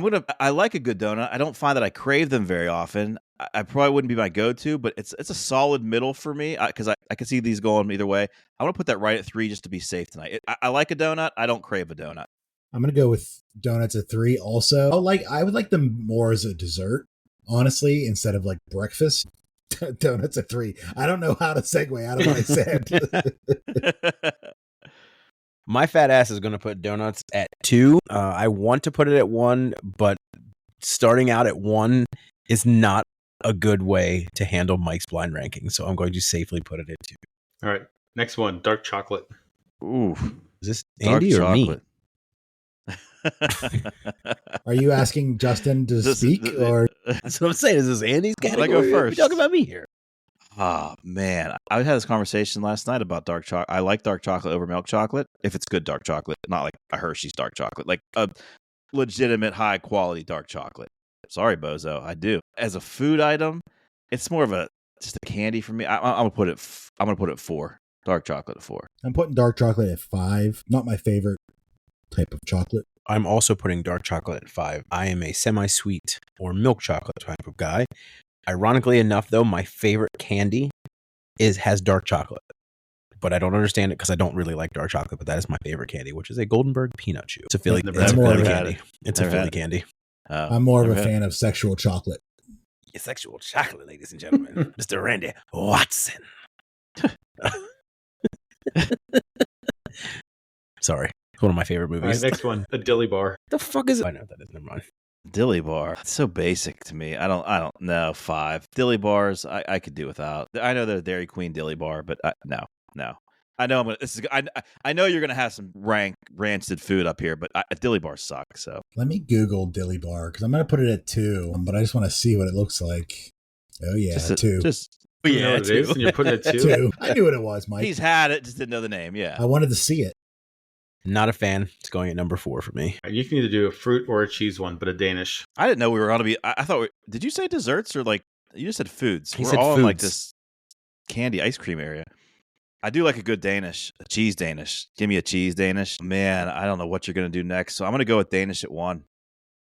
like a good donut. I don't find that I crave them very often. I probably wouldn't be my go-to, but it's a solid middle for me because I can see these going either way. I want to put that right at 3 just to be safe tonight. I like a donut. I don't crave a donut. I'm gonna go with donuts at 3 also. I would like them more as a dessert, honestly, instead of like breakfast. Donuts at 3. I don't know how to segue out of what I said. My fat ass is going to put donuts at 2. I want to put it at 1, but starting out at 1 is not a good way to handle Mike's blind ranking. So I'm going to safely put it at 2. All right, next one, dark chocolate. Ooh. Is this Dark Andy or chocolate. me? Are you asking Justin to speak or? That's what I'm saying. Is this Andy's category? Let go first. We're talking about me here. Oh, man. I had this conversation last night about dark chocolate. I like dark chocolate over milk chocolate if it's good dark chocolate, not like a Hershey's dark chocolate, like a legitimate high quality dark chocolate. Sorry, Bozo. I do. As a food item, it's more of just a candy for me. I'm gonna put it 4. Dark chocolate at 4. I'm putting dark chocolate at 5. Not my favorite type of chocolate. I'm also putting dark chocolate at 5. I am a semi-sweet or milk chocolate type of guy. Ironically enough, though, my favorite candy has dark chocolate. But I don't understand it because I don't really like dark chocolate, but that is my favorite candy, which is a Goldenberg peanut chew. It's a Philly, candy. It's a Philly candy. I'm more of a fan of sexual chocolate. Sexual chocolate, ladies and gentlemen. Mr. Randy Watson. Sorry. It's one of my favorite movies. Right, next one, a dilly bar. The fuck is it? I know what that is. Never mind. Dilly bar. It's so basic to me. I don't know. 5 dilly bars. I could do without. I know they're a Dairy Queen dilly bar, but no. I know I'm gonna. I know you're gonna have some rancid food up here, but dilly bars suck. So let me Google dilly bar because I'm gonna put it at 2, but I just want to see what it looks like. Oh yeah, 2. Just You know what it is, and you're putting it 2. 2. I knew what it was, Mike. He's had it, just didn't know the name. Yeah. I wanted to see it. Not a fan. It's going at number 4 for me. You can either do a fruit or a cheese one, but a Danish. I didn't know we were going to be. I thought. Did you say desserts or like you just said foods? He We're said all in like foods. this candy ice cream area. I do like a good Danish, a cheese Danish. Give me a cheese Danish. Man, I don't know what you're going to do next, so I'm going to go with Danish at 1.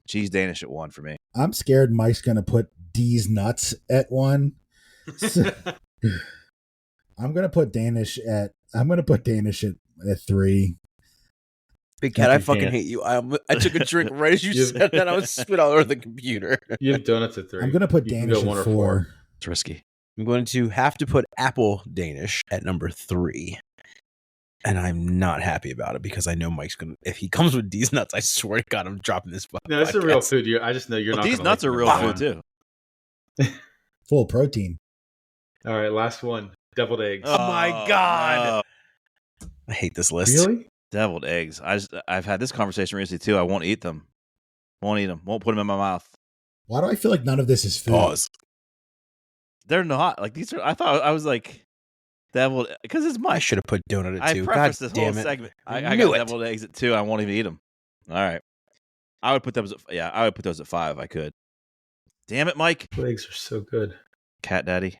Cheese Danish at 1 for me. I'm scared Mike's going to put D's nuts at 1. So, I'm going to put Danish at 3. Big Cat, You I fucking can't. hate you. I took a drink right as you said that. I was spit all over the computer. You have donuts at 3. I'm going to put You can Danish go 1 at or 4. It's risky. I'm going to have to put Apple Danish at number 3. And I'm not happy about it because I know Mike's going to, if he comes with these nuts, I swear to God, I'm dropping this. No, it's a real food. I just know you're not. These gonna nuts like are them real at food all. too. Full protein. All right, last one. Deviled eggs. Oh my God. I hate this list. Really? Deviled eggs. I've had this conversation recently too. I won't eat them. Won't eat them. Won't put them in my mouth. Why do I feel like none of this is food? Pause. They're not like these are. I thought I was like deviled because it's I my. should have put donut at I 2. God prefaced this whole damn it. segment. I Knew got it. deviled eggs at 2. I won't even eat them. All right. I would put those. I would put those at 5 if I could. Damn it, Mike. Deviled eggs are so good. Cat daddy.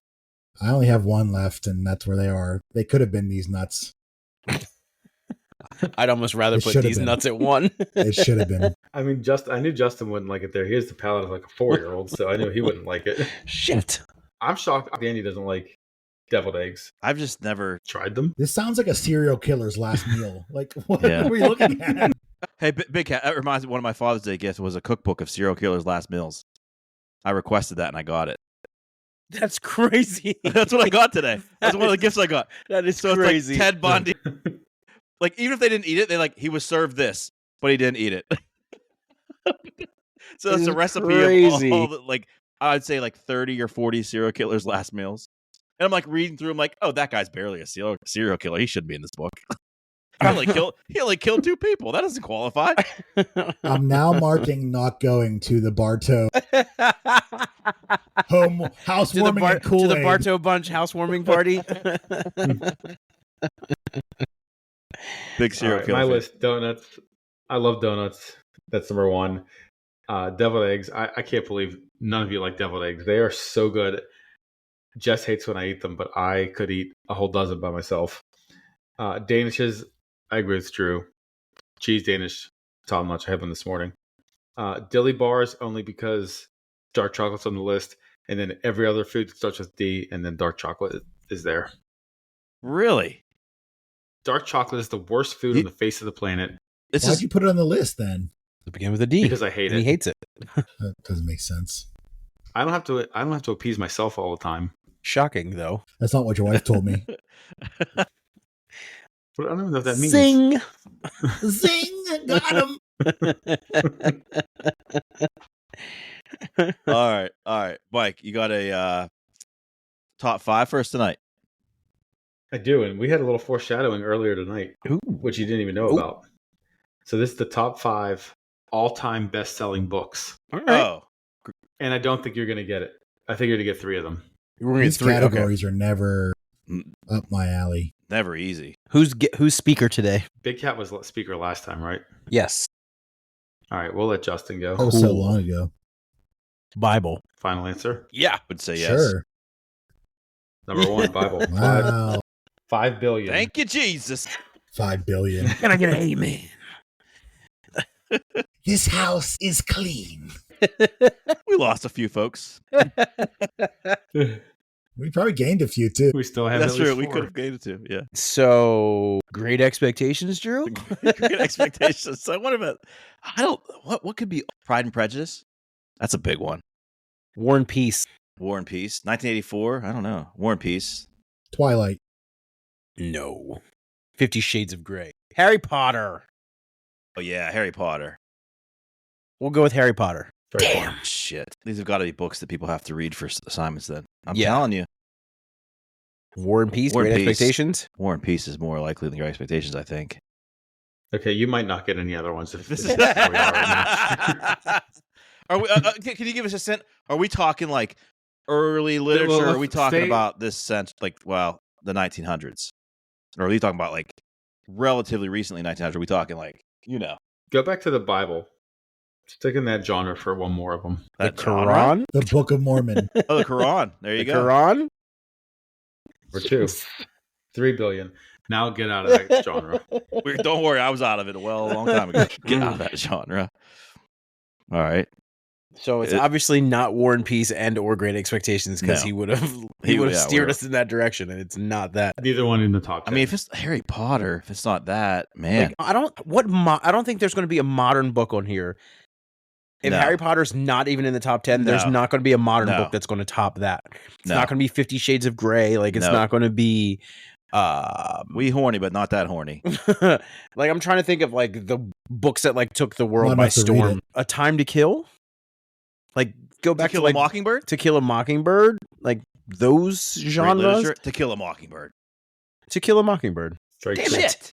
I only have 1 left, and that's where they are. They could have been these nuts. I'd almost rather It put should have these been. nuts at 1. It should have been. I mean, I knew Justin wouldn't like it there. He has the palate of like a 4-year-old, so I knew he wouldn't like it. Shit. I'm shocked Danny doesn't like deviled eggs. I've just never. Tried them? This sounds like a serial killer's last meal. Like, what Yeah. are we looking at? Hey, Big Cat. That reminds me. One of my Father's Day gifts was a cookbook of serial killers' last meals. I requested that and I got it. That's crazy. That's what I got today. That's one of the gifts I got. That is So crazy. it's like Ted Bundy. Like even if they didn't eat it, he was served this, but he didn't eat it. So it's This a is recipe crazy. of all the, I'd say 30 or 40 serial killers' last meals. And I'm like reading through. I'm like, oh, that guy's barely a serial killer. He shouldn't be in this book. He only killed 2 people. That doesn't qualify. I'm now marking not going to the Bartow housewarming and to the Kool-Aid. Bartow Bunch housewarming party. Big serial All right, killer. my fan. list: donuts. I love donuts. That's number 1. Deviled eggs. I can't believe none of you like deviled eggs. They are so good. Jess hates when I eat them, but I could eat a whole dozen by myself. Danishes. I agree with Drew. Cheese Danish, top notch. I had one this morning. Dilly bars only because dark chocolate's on the list, and then every other food that starts with D, and then dark chocolate is there. Really? Dark chocolate is the worst food on the face of the planet This Why'd is you put it on the list then? It began with a D. because I hate and he it. hates it. That doesn't make sense. I don't have to appease myself all the time. Shocking, though. That's not what your wife told me. But I don't even know what that means. Zing! Zing! Got him! all right, Mike. You got a top 5 for us tonight. I do, and we had a little foreshadowing earlier tonight, Ooh. which you didn't even know Ooh. about. So this is the top 5 all-time best-selling books, All right. Oh, and I don't think you're going to get it. I think you're going to get 3 of them. We're gonna These get 3. Okay. categories are never up my alley. never easy. Who's speaker today? Big Cat was speaker last time, right? Yes. All right, we'll let Justin go. That was so Cool. long ago. Bible. Final answer. Yeah, would say yes. Sure. Number 1, Bible. Wow. 5 billion. Thank you, Jesus. 5 billion. Can I get an amen? This house is clean. We lost a few folks. We probably gained a few too. We still have That's at least true. We 4. could have gained it too. Yeah. So, Great Expectations, Drew? Great expectations. So I wonder about what could be Pride and Prejudice? That's a big one. War and Peace. War and Peace. 1984. I don't know. War and Peace. Twilight. No. 50 Shades of Grey. Harry Potter. Oh yeah, Harry Potter. We'll go with Harry Potter. Very Damn. fun. Shit. These have got to be books that people have to read for assignments then. I'm Yeah. telling you. War and Peace, War and Great Peace. Expectations. War and Peace is more likely than Great Expectations, I think. Okay, you might not get any other ones if This this is is where we are right now. Are we? Can you give us a sense? Are we talking like early literature? Well, Are we talking stay- about this sense, like, well, the 1900s? Or are we talking about, like, relatively recently 1900s? Are we talking, like, Go back to the Bible. Stick in that genre for one more of them. The that genre? Quran? The Book of Mormon. Oh, the Quran. There you The go. Quran? For 2. 3 billion. Now get out of that genre. Don't worry, I was out of it a long time ago. Get out of that genre. All right. So it's It- obviously not War and Peace and or Great Expectations because No. he would have Yeah, steered we're- us in that direction, and it's not that. Neither one in the top 10. I mean, if it's Harry Potter, if it's not that, man. Like, I don't think there's going to be a modern book on here. If No. Harry Potter's not even in the top 10, there's No. not going to be a modern No. book that's going to top that. It's No. not going to be 50 Shades of Grey. Like, it's No. not going to be. We horny, but not that horny. Like, I'm trying to think of like the books that like took the world Well, by enough to read storm. it. A Time to Kill. Like, go back To Kill to like a Mockingbird? To Kill a Mockingbird. Like those Great genres. literature? To Kill a Mockingbird. To Kill a Mockingbird. Strike Damn 2. it!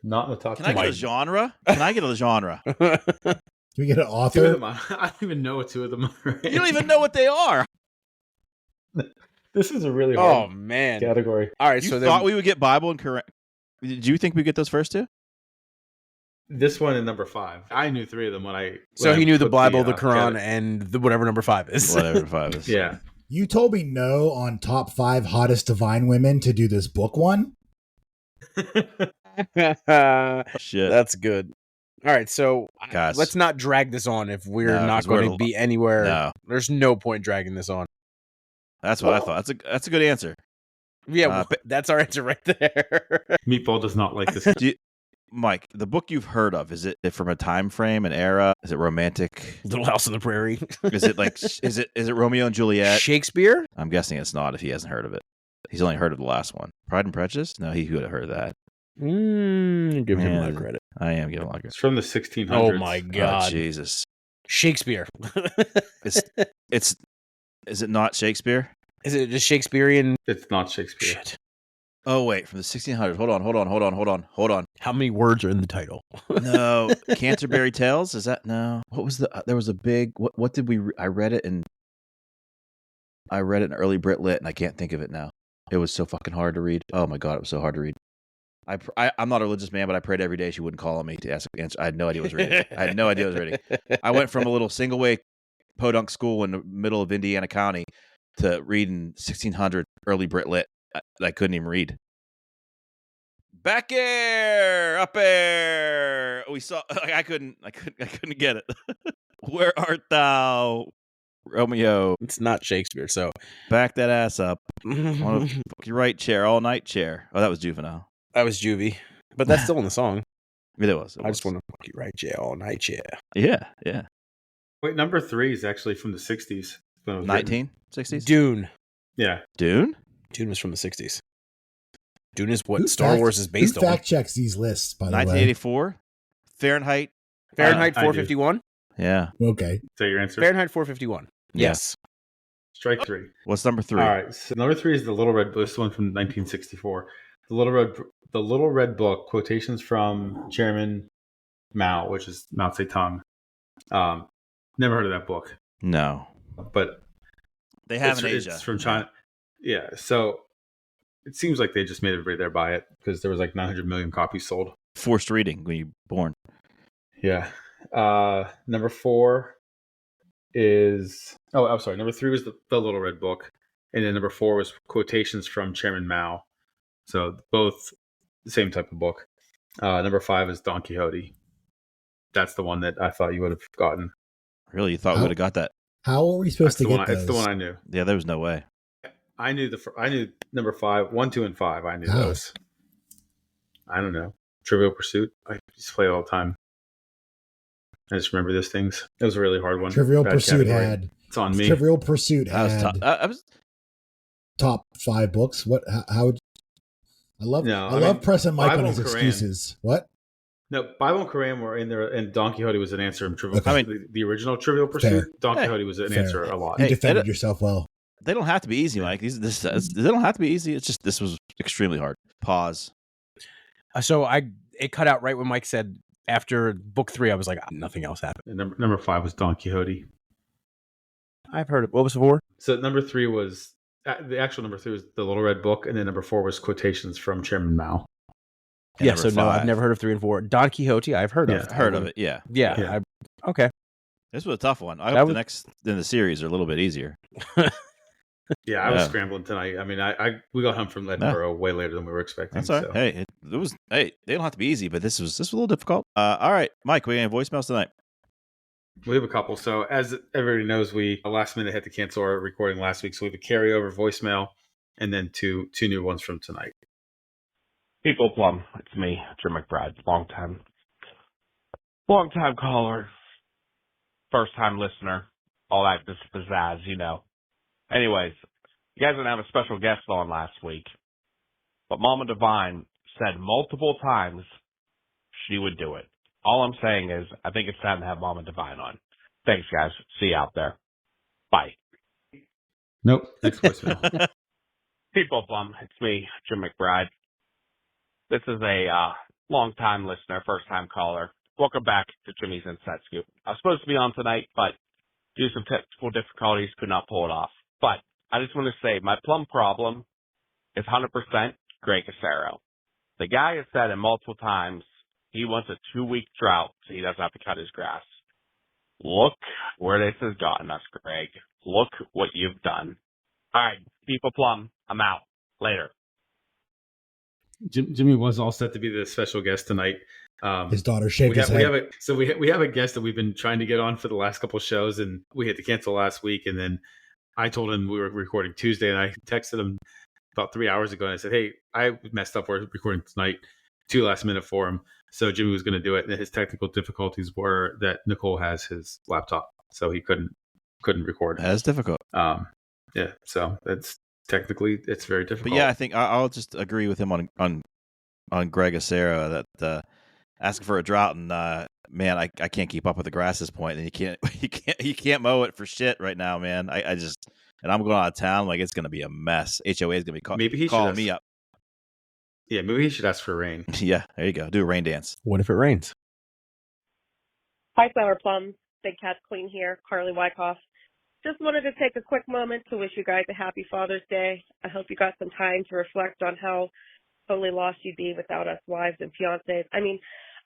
Not in the top Can 10. I get a genre? Can I get a genre? Can we get an 2 of author? them. I don't even know what 2 of them are. You don't even know what they are. This is a really Oh hard man! category. All right, You so thought then we would get Bible and Quran? Did you think we'd get those first two? This one in number 5. I knew 3 of them when I. so when he I knew the put Bible, the cat- Quran, and the whatever number 5 is. Whatever 5 is. Yeah. You told me no on top 5 hottest divine women to do this book one. Shit. That's good. All right, so Guys. let's not drag this on if we're No, not 'cause we're going at to a- be anywhere. No. There's no point dragging this on. That's what I thought. That's a good answer. Yeah, Uh, that's our answer right there. Meatball does not like this. Do you, Mike, the book you've heard of, is it from a time frame, an era? Is it romantic? Little House on the Prairie. Is it like is it Romeo and Juliet? Shakespeare? I'm guessing it's not if he hasn't heard of it. He's only heard of the last one. Pride and Prejudice? No, he would have heard of that. Give him a lot Man. of credit. I am giving a lot of It's credit. from the 1600s. Oh my Oh, god. Jesus. Shakespeare. It's is it not Shakespeare? Is it just Shakespearean? It's not Shakespeare. Shit. Oh wait, from the 1600s. Hold on. How many words are in the title? No, Canterbury Tales. Is that no? What was the? There was a big. What did we? I read it in early Brit Lit, and I can't think of it now. It was so fucking hard to read. Oh my god, it was so hard to read. I'm not a religious man, but I prayed every day she wouldn't call on me to answer. I had no idea what I was reading. I had no idea what I was reading. I went from a little single way podunk school in the middle of Indiana County to reading 1600 early Brit Lit. I couldn't even read. Back air, up air. We saw. I couldn't get it. Where art thou, Romeo? It's not Shakespeare, so Back that ass up. On a fuck your right chair, all night chair. Oh, that was Juvenile. that was Juvie. But that's still in the song. It was. I just want to fuck you right chair all night chair. Yeah, yeah. Wait, number 3 is actually from the 60s. when it was written. 1960s. Dune. Yeah. Dune. Dune was from the 60s. Dune is what Who Star fact- Wars is based who on. fact checks these lists, by the way? 1984. Fahrenheit. Fahrenheit I do. 451? Yeah. Okay. Is that your answer? Fahrenheit 451. Yeah. Yes. Strike 3. What's number 3? All right. So number 3 is the Little Red Book. This one from 1964. The Little Red Book. Quotations from Chairman Mao, which is Mao Zedong. Never heard of that book, No. but They have it's, in Asia. it's from China. Yeah. So it seems like they just made everybody there buy it because there was like 900 million copies sold. Forced reading when you were born. Yeah. Number 4 is I'm sorry. Number 3 was the Little Red Book, and then number 4 was quotations from Chairman Mao. So both the same type of book. Number 5 is Don Quixote. That's the one that I thought you would have gotten. Really, you thought we How- would have got that? How are we supposed That's to the get one. those? It's the one I knew. Yeah, there was no way. I knew number 5, 1, 2, and 5. I knew How? those. I don't know. Trivial Pursuit. I used to play it all the time. I just remember those things. It was a really hard one. Trivial Bad Pursuit category. had It's on me. Trivial Pursuit That was had tough. I was top 5 books. What? How would? I love. No, I I love mean, pressing Mike Bible on his and Quran. excuses. What? No, Bible and Quran were in there, and Don Quixote was an answer in Trivial Okay. Pursuit. The original Trivial Pursuit, Don Hey. Quixote was an Fair. answer a lot. You Hey, defended they- yourself well. they don't have to be easy, Mike. They don't have to be easy. It's just this was extremely hard. Pause. So it cut out right when Mike said after book 3, I was like, nothing else happened. And number 5 was Don Quixote. I've heard it. What was 4? So number 3 was the actual number 3 was the Little Red Book, and then number 4 was quotations from Chairman Mao. And Yeah, number so no, I've 5. neard of 3 and 4. Don Quixote, I've heard of. Yeah. Heard of it, yeah. Yeah. Okay. This was a tough one. I That hope was- the next in the series are a little bit easier. Yeah, I was Yeah. scrambling tonight. I mean, we got home from Edinburgh way later than we were expecting. That's all right. So. Hey, it was. Hey, they don't have to be easy, but this was a little difficult. All right, Mike, we have voicemails tonight. We have a couple. So as everybody knows, we last minute had to cancel our recording last week. So we have a carryover voicemail and then two new ones from tonight. People Plum, it's me, Jim McBride, long time caller, first time listener, all that pizzazz, you know. Anyways, you guys didn't have a special guest on last week, but Mama Divine said multiple times she would do it. All I'm saying is I think it's time to have Mama Divine on. Thanks, guys. See you out there. Bye. Nope. Next voicemail. People Plum, it's me, Jim McBride. This is a long-time listener, first-time caller. Welcome back to Jimmy's Inside Scoop. I was supposed to be on tonight, but due to some technical difficulties, could not pull it off. But I just want to say my plum problem is 100% Greg Casero. The guy has said it multiple times he wants a 2-week drought so he doesn't have to cut his grass. Look where this has gotten us, Greg. Look what you've done. All right, People Plum, I'm out. Later. Jimmy was all set to be the special guest tonight. His daughter shaved his head. We have a guest that we've been trying to get on for the last couple of shows, and we had to cancel last week. And then I told him we were recording Tuesday, and I texted him about 3 hours ago, and I said, "Hey, I messed up. We're recording tonight, too last minute for him." So Jimmy was going to do it, and his technical difficulties were that Nicole has his laptop, so he couldn't record. That's difficult. Yeah, so it's technically it's very difficult. But yeah, I think I'll just agree with him on Greg Acera that asking for a drought and man, I can't keep up with the grass at this point, and you can't mow it for shit right now, man. I just and I'm going out of town, like it's gonna be a mess. HOA is gonna be calling me up. Yeah, maybe he should ask for rain. Yeah, there you go. Do a rain dance. What if it rains? Hi, Flower Plums. Big Cat Queen here, Carly Wyckoff. Just wanted to take a quick moment to wish you guys a happy Father's Day. I hope you got some time to reflect on how totally lost you'd be without us wives and fiancés. I mean,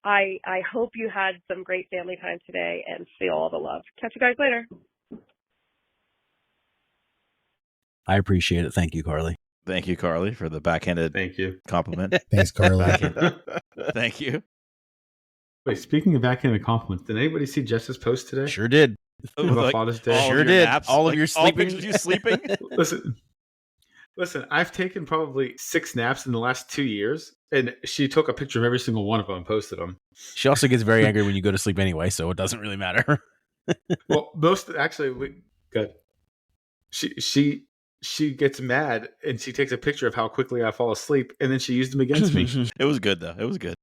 I hope you had some great family time today and feel all the love. Catch you guys later. I appreciate it. Thank you, Carly. Thank you, Carly, for the backhanded Thank you. compliment. Thanks, Carly. Thank you. Wait, speaking of backhanded compliments, did anybody see Jess's post today? Sure did. About Father's Day? all of Sure your did. naps, All of like, your sleeping. pictures of you sleeping. Listen, I've taken probably 6 naps in the last 2 years, and she took a picture of every single one of them and posted them. She also gets very angry when you go to sleep anyway, so it doesn't really matter. Well, good. She gets mad and she takes a picture of how quickly I fall asleep, and then she used them against me. It was good though. It was good.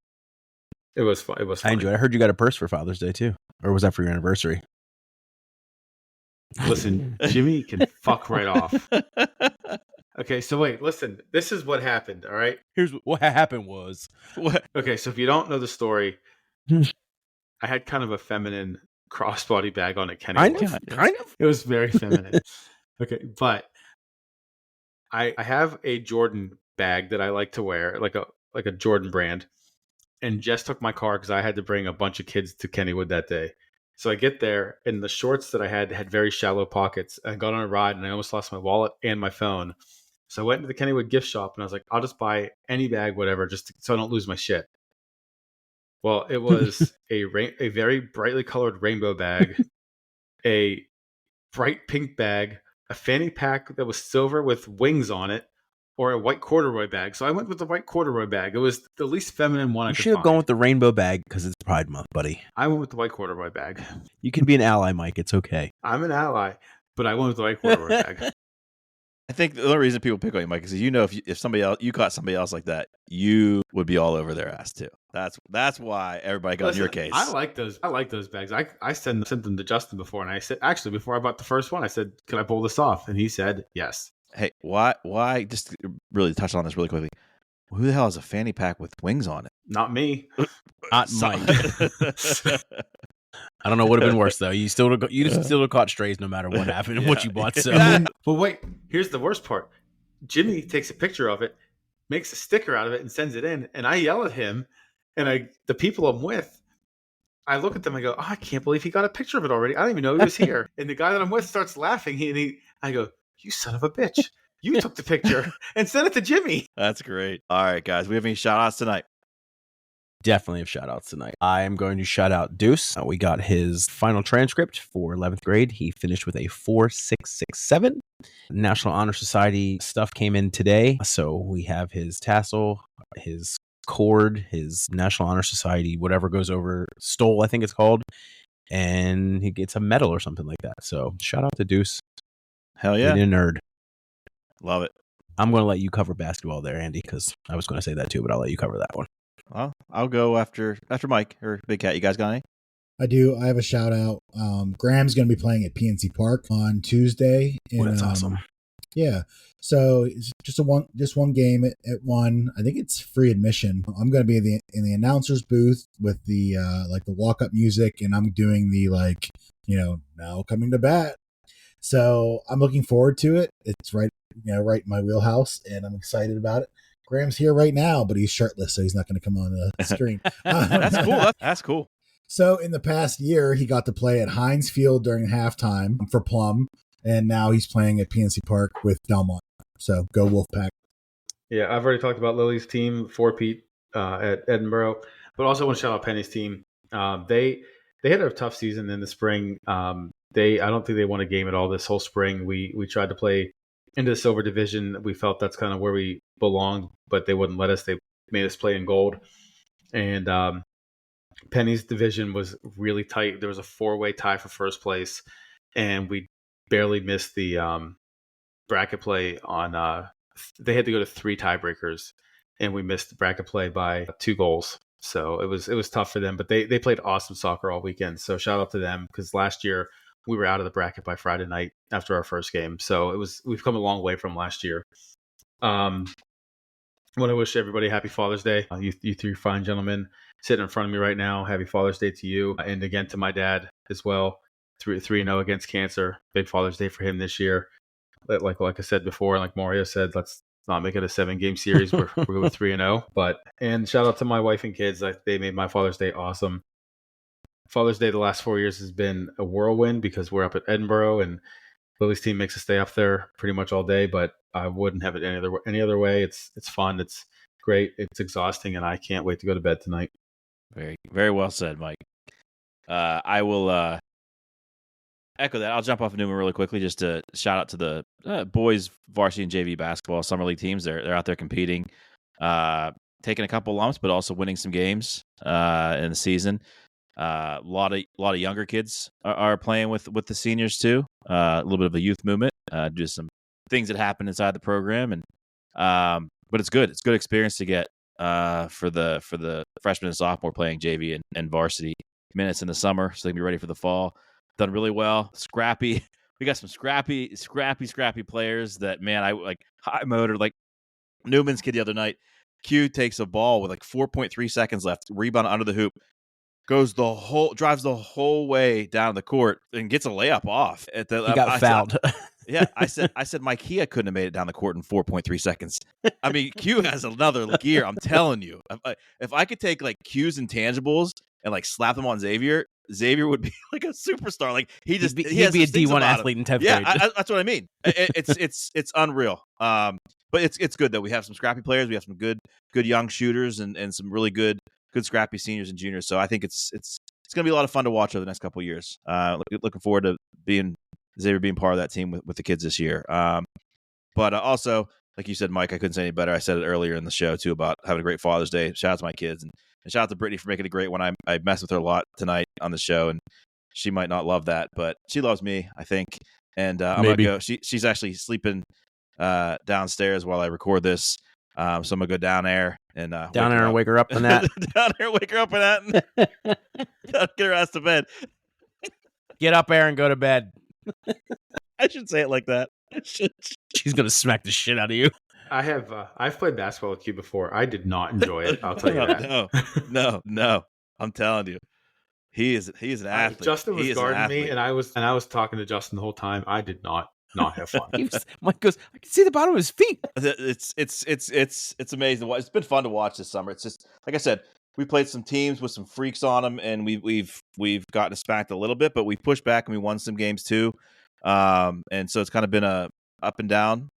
It was fun. It was fun. I enjoyed it. I heard you got a purse for Father's Day too. Or was that for your anniversary? Listen, Jimmy can fuck right off. Okay, so wait, listen. This is what happened, all right? Here's what happened was. What? Okay, so if you don't know the story, I had kind of a feminine crossbody bag on at Kennywood. Kind of. It was very feminine. Okay, but I have a Jordan bag that I like to wear, like a Jordan brand. And Jess took my car because I had to bring a bunch of kids to Kennywood that day. So I get there, and the shorts that I had very shallow pockets. I got on a ride, and I almost lost my wallet and my phone. So I went to the Kennywood gift shop, and I was like, I'll just buy any bag, whatever, so I don't lose my shit. Well, it was a very brightly colored rainbow bag, a bright pink bag, a fanny pack that was silver with wings on it, or a white corduroy bag. So I went with the white corduroy bag. It was the least feminine one I You could should have find. gone with the rainbow bag because it's Pride Month, buddy. I went with the white corduroy bag. You can be an ally, Mike. It's okay. I'm an ally, but I went with the white corduroy bag. I think the only reason people pick on you, Mike, is you know if somebody else you caught somebody else like that, you would be all over their ass too. That's why everybody got in your case. I like those bags. I sent them to Justin before, and I said, actually, before I bought the first one, I said, "Can I pull this off?" And he said, "Yes." Hey, why? Just really touch on this really quickly. Who the hell has a fanny pack with wings on it? Not me. Not Mike. I don't know what would have been worse though. You still would have caught strays no matter what happened and what you bought. So, Well, wait. Here's the worst part. Jimmy takes a picture of it, makes a sticker out of it, and sends it in. And I yell at him, and the people I'm with, I look at them. I go, "Oh, I can't believe he got a picture of it already. I don't even know he was here." And the guy that I'm with starts laughing. I go, "You son of a bitch! You took the picture and sent it to Jimmy." That's great. All right, guys. We have any shout outs tonight? definitely have shout outs tonight. I am going to shout out Deuce. We got his final transcript for 11th grade. He finished with a 4.667. National Honor Society stuff came in today. So we have his tassel, his cord, his National Honor Society, whatever goes over, stole, I think it's called. And he gets a medal or something like that. So shout out to Deuce. Hell yeah. Being a nerd. Love it. I'm going to let you cover basketball there, Andy, because I was going to say that too, but I'll let you cover that one. Well, I'll go after Mike or Big Cat. You guys got any? I do. I have a shout out. Graham's going to be playing at PNC Park on Tuesday. Oh, that's awesome. Yeah. So it's just one game at 1. I think it's free admission. I'm going to be in the announcer's booth with the like the walk up music, and I'm doing the now coming to bat. So I'm looking forward to it. It's right in my wheelhouse, and I'm excited about it. Graham's here right now, but he's shirtless, so he's not going to come on the screen. That's cool. That's cool. So in the past year, he got to play at Heinz Field during halftime for Plum, and now he's playing at PNC Park with Belmont. So go Wolfpack. Yeah, I've already talked about Lily's team, 4-peat at Edinburgh, but also want to shout out Penny's team. They had a tough season in the spring. I don't think they won a game at all this whole spring. We tried to play into the silver division. We felt that's kind of where we belonged, but they wouldn't let us. They made us play in gold. And Penny's division was really tight. There was a 4-way tie for first place, and we barely missed the bracket play on they had to go to 3 tiebreakers, and we missed the bracket play by 2 goals. So it was tough for them, but they played awesome soccer all weekend. So shout out to them, because last year we were out of the bracket by Friday night after our first game. So we've come a long way from last year. I want to wish everybody happy Father's Day. You 3 fine gentlemen sitting in front of me right now. Happy Father's Day to you, and again to my dad as well. 3-0 against cancer. Big Father's Day for him this year. Like I said before, like Mario said, let's not make it a 7-game series. We're going 3-0. And shout out to my wife and kids. They made my Father's Day awesome. Father's Day the last 4 years has been a whirlwind, because we're up at Edinburgh, and Lily's team makes us stay up there pretty much all day. But I wouldn't have it any other way. It's fun. It's great. It's exhausting, and I can't wait to go to bed tonight. Very, very well said, Mike. I will echo that. I'll jump off of Newman really quickly just to shout out to the boys varsity and JV basketball summer league teams. They're out there competing, taking a couple lumps, but also winning some games in the season. A lot of younger kids are playing with the seniors too. A little bit of a youth movement. Just some things that happen inside the program, and but it's good. It's a good experience to get for the freshman and sophomore playing JV and varsity minutes in the summer, so they can be ready for the fall. Done really well. Scrappy. We got some scrappy players that, man, I like high motor. Like Newman's kid the other night, Q takes a ball with like 4.3 seconds left, rebound under the hoop, drives the whole way down the court and gets a layup off. He got fouled. Yeah, I said Mike Kia couldn't have made it down the court in 4.3 seconds. I mean, Q has another gear. I'm telling you, if I could take like Q's intangibles and like slap them on Xavier would be like a superstar. Like he'd be a D1 athlete in 10th grade. Yeah, that's what I mean. It's unreal. But it's good that we have some scrappy players. We have some good young shooters and some really good scrappy seniors and juniors. So I think it's going to be a lot of fun to watch over the next couple of years. Looking forward to Xavier being part of that team with the kids this year. But also, like you said, Mike, I couldn't say any better. I said it earlier in the show too about having a great Father's Day. Shout out to my kids, and shout out to Brittany for making it a great one. I messed with her a lot tonight on the show, and she might not love that, but she loves me, I think. And I'm gonna go. She's actually sleeping downstairs while I record this. So I'm gonna go down there and wake her up in that. Down there, wake her up in that. And get her ass to bed. Get up, Aaron. Go to bed. I should say it like that. She's gonna smack the shit out of you. I've played basketball with you before. I did not enjoy it. I'll tell you that. No. I'm telling you. He is an athlete. Justin was He is an guarding me, athlete. and I was talking to Justin the whole time. I did not have fun. Mike goes, I can see the bottom of his feet. It's amazing. It's been fun to watch this summer. It's just like I said, we played some teams with some freaks on them, and we've gotten spanked a little bit, but we pushed back and we won some games too. And so it's kind of been a up and down,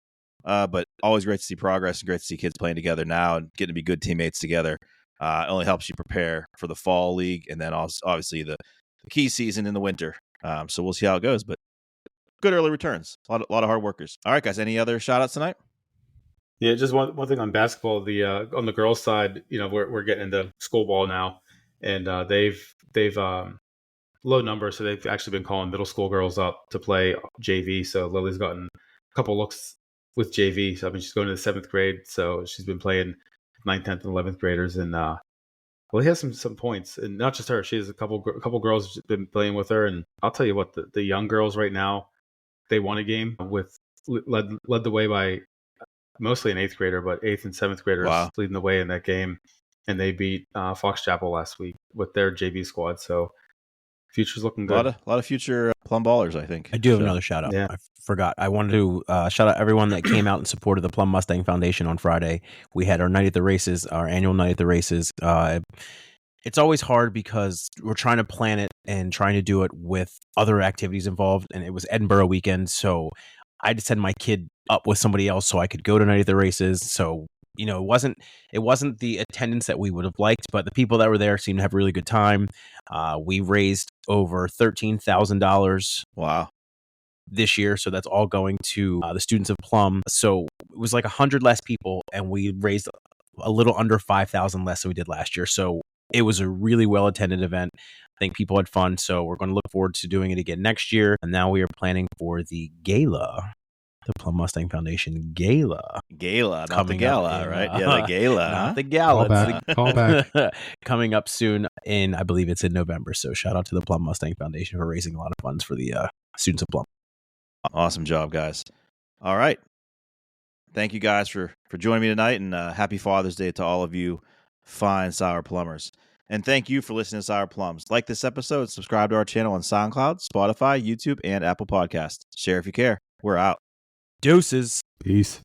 but always great to see progress and great to see kids playing together now and getting to be good teammates together. It only helps you prepare for the fall league and then also obviously the key season in the winter. So we'll see how it goes, but good early returns. A lot of hard workers. All right, guys. Any other shout outs tonight? Yeah, just one thing on basketball. The on the girls' side, we're getting into school ball now, and they've low numbers, so they've actually been calling middle school girls up to play JV. So Lily's gotten a couple looks with JV. So I mean, she's going to the 7th grade, so she's been playing 9th, 10th, and 11th graders, and Lily has some points, and not just her. She has a couple girls been playing with her, and I'll tell you what, the young girls right now, they won a game with led the way by mostly an 8th grader, but 8th and 7th graders leading the way in that game, and they beat Fox Chapel last week with their JV squad. So future's looking good. A lot of future plum ballers, I think. I do have another shout out. Yeah. I forgot. I wanted to shout out everyone that came out and supported the Plum Mustang Foundation on Friday. We had our night at the races, our annual night at the races. It's always hard because we're trying to plan it and trying to do it with other activities involved. And it was Edinburgh weekend, so I had to send my kid up with somebody else so I could go to night at the races. So it wasn't the attendance that we would have liked, but the people that were there seemed to have a really good time. We raised over $13,000. Wow. This year, so that's all going to the students of Plum. So it was like 100 less people, and we raised a little under 5,000 less than we did last year. So it was a really well attended event. I think people had fun, so we're going to look forward to doing it again next year. And now we are planning for the gala, the Plum Mustang Foundation Gala. Gala, not the gala, right? Yeah, the gala. Not the gala. Call back. Coming up soon I believe it's in November. So shout out to the Plum Mustang Foundation for raising a lot of funds for the students of Plum. Awesome job, guys. All right. Thank you guys for joining me tonight, and happy Father's Day to all of you fine sour plumbers. And thank you for listening to Sour Plums. Like this episode, subscribe to our channel on SoundCloud, Spotify, YouTube, and Apple Podcasts. Share if you care. We're out. Deuces. Peace.